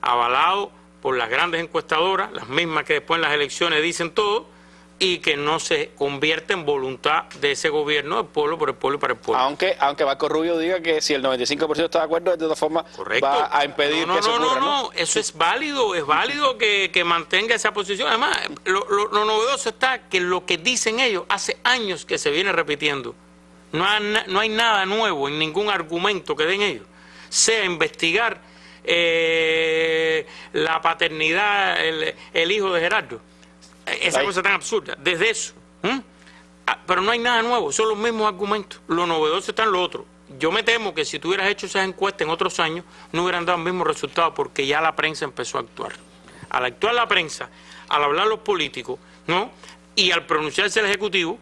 avalado por las grandes encuestadoras, las mismas que después en las elecciones dicen todo, y que no se convierte en voluntad de ese gobierno del pueblo, por el pueblo y para el pueblo. Aunque Marco Rubio diga que si el 95% está de acuerdo, de todas formas va a impedir que eso ocurra. No, eso es válido que mantenga esa posición. Además, lo novedoso está que lo que dicen ellos hace años que se viene repitiendo. No hay nada nuevo en ningún argumento que den ellos. Sea investigar la paternidad, el hijo de Gerardo. Esa cosa tan absurda, desde eso. Pero no hay nada nuevo, son los mismos argumentos. Lo novedoso está en lo otro. Yo me temo que si tú hubieras hecho esas encuestas en otros años, no hubieran dado el mismo resultado, porque ya la prensa empezó a actuar. Al actuar la prensa, al hablar los políticos, ¿no?, y al pronunciarse el Ejecutivo,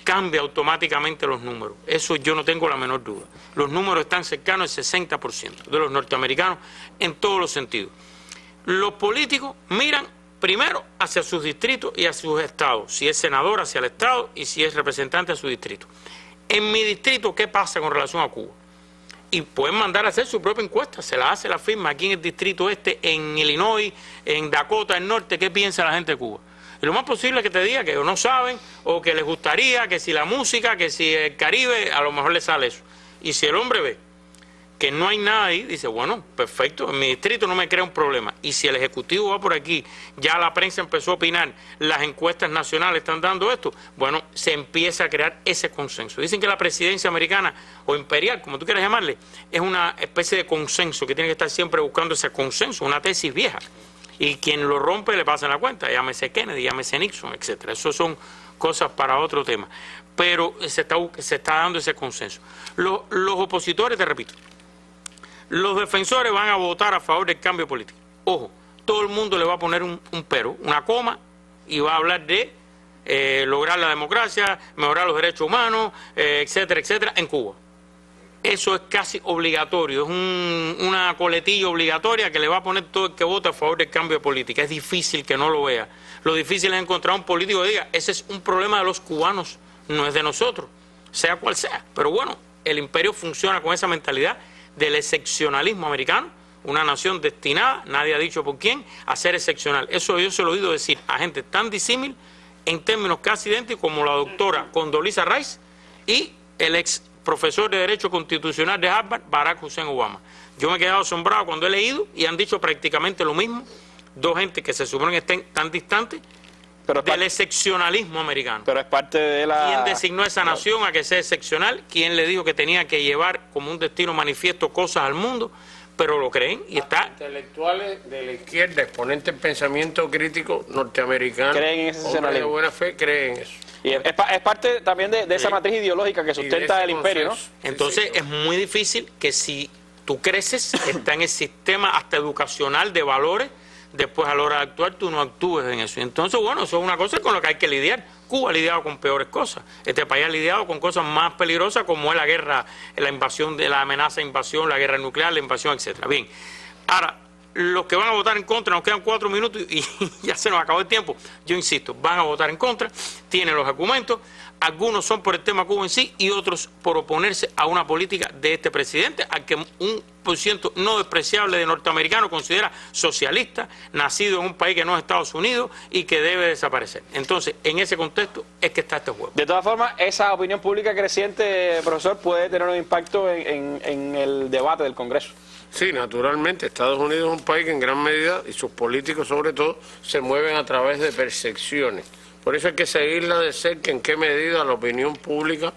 cambia automáticamente los números. Eso yo no tengo la menor duda. Los números están cercanos al 60% de los norteamericanos en todos los sentidos. Los políticos miran primero hacia sus distritos y hacia sus estados, si es senador hacia el estado y si es representante a su distrito. En mi distrito, ¿qué pasa con relación a Cuba? Y pueden mandar a hacer su propia encuesta, se la hace la firma aquí en el distrito este, en Illinois, en Dakota del Norte, ¿qué piensa la gente de Cuba? Y lo más posible es que te diga que no saben, o que les gustaría, que si la música, que si el Caribe, a lo mejor le sale eso. Y si el hombre ve que no hay nada ahí, dice, bueno, perfecto, en mi distrito no me crea un problema. Y si el Ejecutivo va por aquí, ya la prensa empezó a opinar, las encuestas nacionales están dando esto, bueno, se empieza a crear ese consenso. Dicen que la presidencia americana, o imperial, como tú quieras llamarle, es una especie de consenso, que tiene que estar siempre buscando ese consenso, una tesis vieja. Y quien lo rompe le pasa en la cuenta, llámese Kennedy, llámese Nixon, etcétera. Eso son cosas para otro tema. Pero se está dando ese consenso. Los opositores, te repito, los defensores van a votar a favor del cambio político. Ojo, todo el mundo le va a poner un pero, una coma, y va a hablar de lograr la democracia, mejorar los derechos humanos, etcétera, etcétera, en Cuba. Eso es casi obligatorio, es una coletilla obligatoria que le va a poner todo el que vota a favor del cambio de política. Es difícil que no lo vea. Lo difícil es encontrar un político que diga, ese es un problema de los cubanos, no es de nosotros, sea cual sea. Pero bueno, el imperio funciona con esa mentalidad del excepcionalismo americano, una nación destinada, nadie ha dicho por quién, a ser excepcional. Eso yo se lo he oído decir a gente tan disímil, en términos casi idénticos, como la doctora Condoleezza Rice y el ex profesor de Derecho Constitucional de Harvard, Barack Hussein Obama. Yo me he quedado asombrado cuando he leído y han dicho prácticamente lo mismo, dos gentes que se suponen que estén tan distantes, pero del excepcionalismo americano. Pero es parte de la... ¿Quién designó a esa nación a que sea excepcional? ¿Quién le dijo que tenía que llevar como un destino manifiesto cosas al mundo? Pero lo creen y está... Intelectuales de la izquierda, exponentes del pensamiento crítico norteamericano, creen en ese hombres de buena fe, creen en eso. Y es parte también de esa matriz ideológica que sustenta el imperio, ¿no? Entonces es muy difícil que si tú creces, está en el sistema hasta educacional de valores, después a la hora de actuar tú no actúes en eso. Entonces, bueno, eso es una cosa con la que hay que lidiar. Cuba ha lidiado con peores cosas. Este país ha lidiado con cosas más peligrosas como es la guerra, la invasión, de la amenaza de invasión, la guerra nuclear, la invasión, etcétera. Bien, ahora, los que van a votar en contra, nos quedan 4 minutos y ya se nos acabó el tiempo. Yo insisto, van a votar en contra, tienen los argumentos, algunos son por el tema Cuba en sí y otros por oponerse a una política de este presidente, al que un % no despreciable de norteamericano considera socialista, nacido en un país que no es Estados Unidos y que debe desaparecer. Entonces, en ese contexto es que está este juego. De todas formas, esa opinión pública creciente, profesor, puede tener un impacto en el debate del Congreso. Sí, naturalmente. Estados Unidos es un país que en gran medida, y sus políticos sobre todo, se mueven a través de percepciones. Por eso hay que seguirla de cerca en qué medida la opinión pública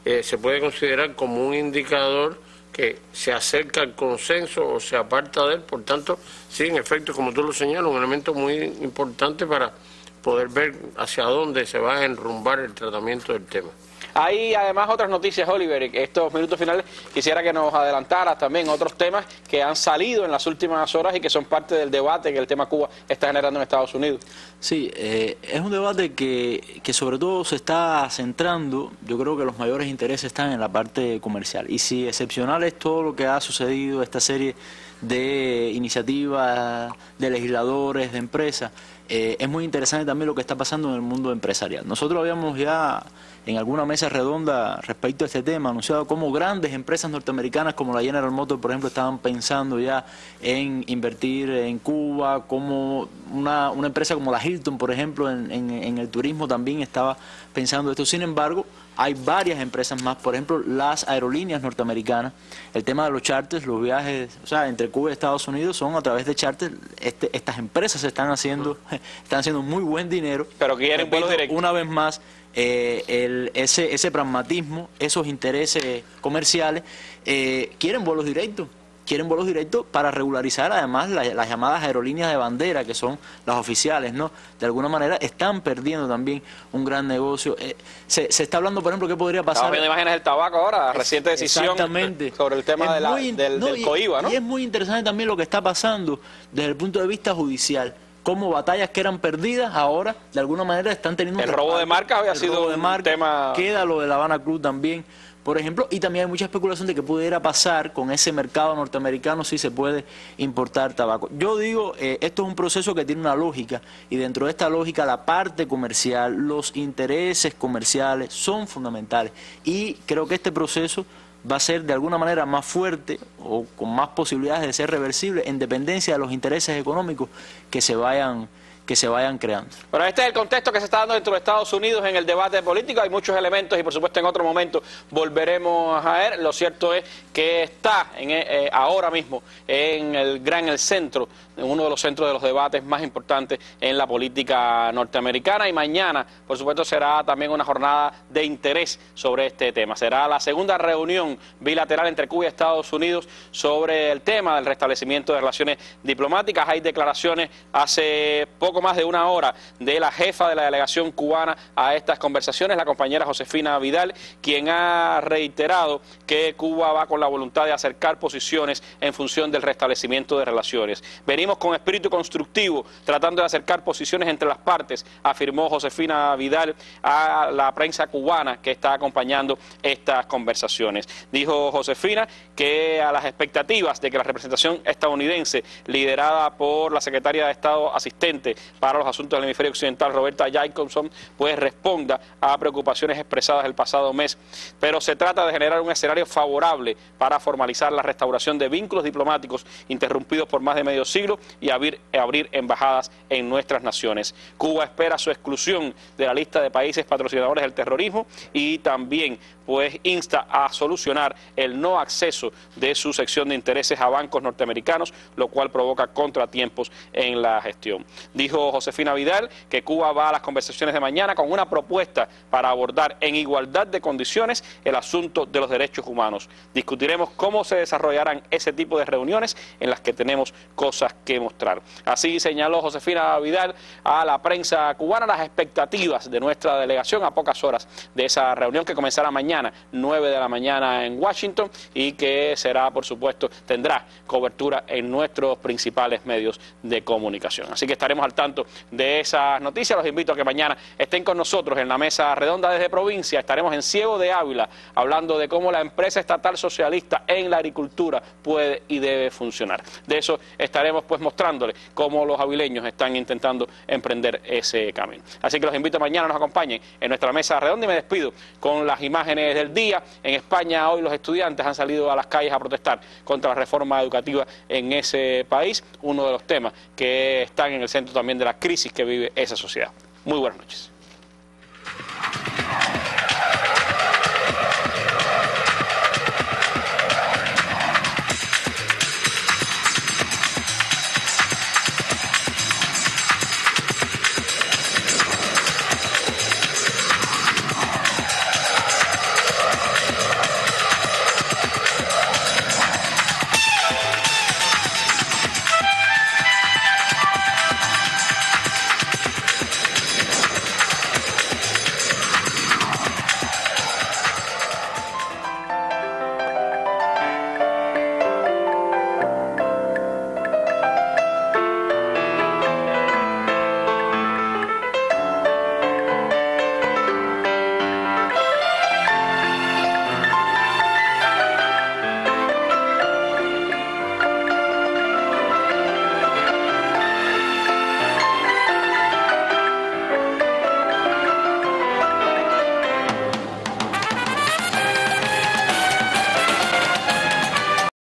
se puede considerar como un indicador que se acerca al consenso o se aparta de él. Por tanto, sí, en efecto, como tú lo señalas, un elemento muy importante para poder ver hacia dónde se va a enrumbar el tratamiento del tema. Hay además otras noticias, Oliver, estos minutos finales quisiera que nos adelantaras también otros temas que han salido en las últimas horas y que son parte del debate que el tema Cuba está generando en Estados Unidos. Sí, es un debate que sobre todo se está centrando, yo creo que los mayores intereses están en la parte comercial. Y si excepcional es todo lo que ha sucedido, esta serie de iniciativas de legisladores, de empresas, es muy interesante también lo que está pasando en el mundo empresarial. Nosotros habíamos ya en alguna mesa redonda respecto a este tema anunciado cómo grandes empresas norteamericanas como la General Motors, por ejemplo, estaban pensando ya en invertir en Cuba, como una empresa como la Hilton, por ejemplo, en el turismo también estaba pensando esto. Sin embargo, hay varias empresas más, por ejemplo, las aerolíneas norteamericanas, el tema de los charters, los viajes, o sea, entre Cuba y Estados Unidos son a través de charters. Estas empresas están haciendo muy buen dinero. Pero quieren vuelos directos. Una vez más, ese pragmatismo, esos intereses comerciales, quieren vuelos directos. Quieren vuelos directos para regularizar además las llamadas aerolíneas de bandera, que son las oficiales, ¿no? De alguna manera están perdiendo también un gran negocio. Se está hablando, por ejemplo, qué podría pasar. Estamos viendo imágenes del tabaco ahora, reciente decisión sobre el tema del COIBA, ¿no? Y es muy interesante también lo que está pasando desde el punto de vista judicial. Cómo batallas que eran perdidas ahora, de alguna manera, están teniendo... El robo de marcas había sido un tema... Queda lo de La Habana Club también, por ejemplo, y también hay mucha especulación de qué pudiera pasar con ese mercado norteamericano si se puede importar tabaco. Yo digo, esto es un proceso que tiene una lógica, y dentro de esta lógica la parte comercial, los intereses comerciales son fundamentales, y creo que este proceso va a ser de alguna manera más fuerte o con más posibilidades de ser reversible en dependencia de los intereses económicos que se vayan creando. Bueno, este es el contexto que se está dando dentro de Estados Unidos en el debate político. Hay muchos elementos y por supuesto en otro momento volveremos a ver. Lo cierto es que está ahora mismo en el centro, en uno de los centros de los debates más importantes en la política norteamericana, y mañana por supuesto será también una jornada de interés sobre este tema. Será la segunda reunión bilateral entre Cuba y Estados Unidos sobre el tema del restablecimiento de relaciones diplomáticas. Hay declaraciones hace poco más de una hora de la jefa de la delegación cubana a estas conversaciones, la compañera Josefina Vidal, quien ha reiterado que Cuba va con la voluntad de acercar posiciones en función del restablecimiento de relaciones. Venimos con espíritu constructivo tratando de acercar posiciones entre las partes, afirmó Josefina Vidal a la prensa cubana que está acompañando estas conversaciones. Dijo Josefina que a las expectativas de que la representación estadounidense liderada por la secretaria de Estado asistente para los asuntos del hemisferio occidental, Roberta Jacobson, pues responda a preocupaciones expresadas el pasado mes. Pero se trata de generar un escenario favorable para formalizar la restauración de vínculos diplomáticos interrumpidos por más de medio siglo y abrir embajadas en nuestras naciones. Cuba espera su exclusión de la lista de países patrocinadores del terrorismo y también pues insta a solucionar el no acceso de su sección de intereses a bancos norteamericanos, lo cual provoca contratiempos en la gestión. Dijo Josefina Vidal que Cuba va a las conversaciones de mañana con una propuesta para abordar en igualdad de condiciones el asunto de los derechos humanos. Discutiremos cómo se desarrollarán ese tipo de reuniones en las que tenemos cosas que mostrar. Así señaló Josefina Vidal a la prensa cubana las expectativas de nuestra delegación a pocas horas de esa reunión que comenzará mañana, 9 de la mañana en Washington, y que será, por supuesto, tendrá cobertura en nuestros principales medios de comunicación. Así que estaremos al tanto de esas noticias. Los invito a que mañana estén con nosotros en la mesa redonda desde provincia. Estaremos en Ciego de Ávila hablando de cómo la empresa estatal socialista en la agricultura puede y debe funcionar. De eso estaremos pues mostrándole cómo los avileños están intentando emprender ese camino. Así que los invito a mañana nos acompañen en nuestra mesa redonda y me despido con las imágenes del día. En España hoy los estudiantes han salido a las calles a protestar contra la reforma educativa en ese país, uno de los temas que están en el centro también de la crisis que vive esa sociedad. Muy buenas noches.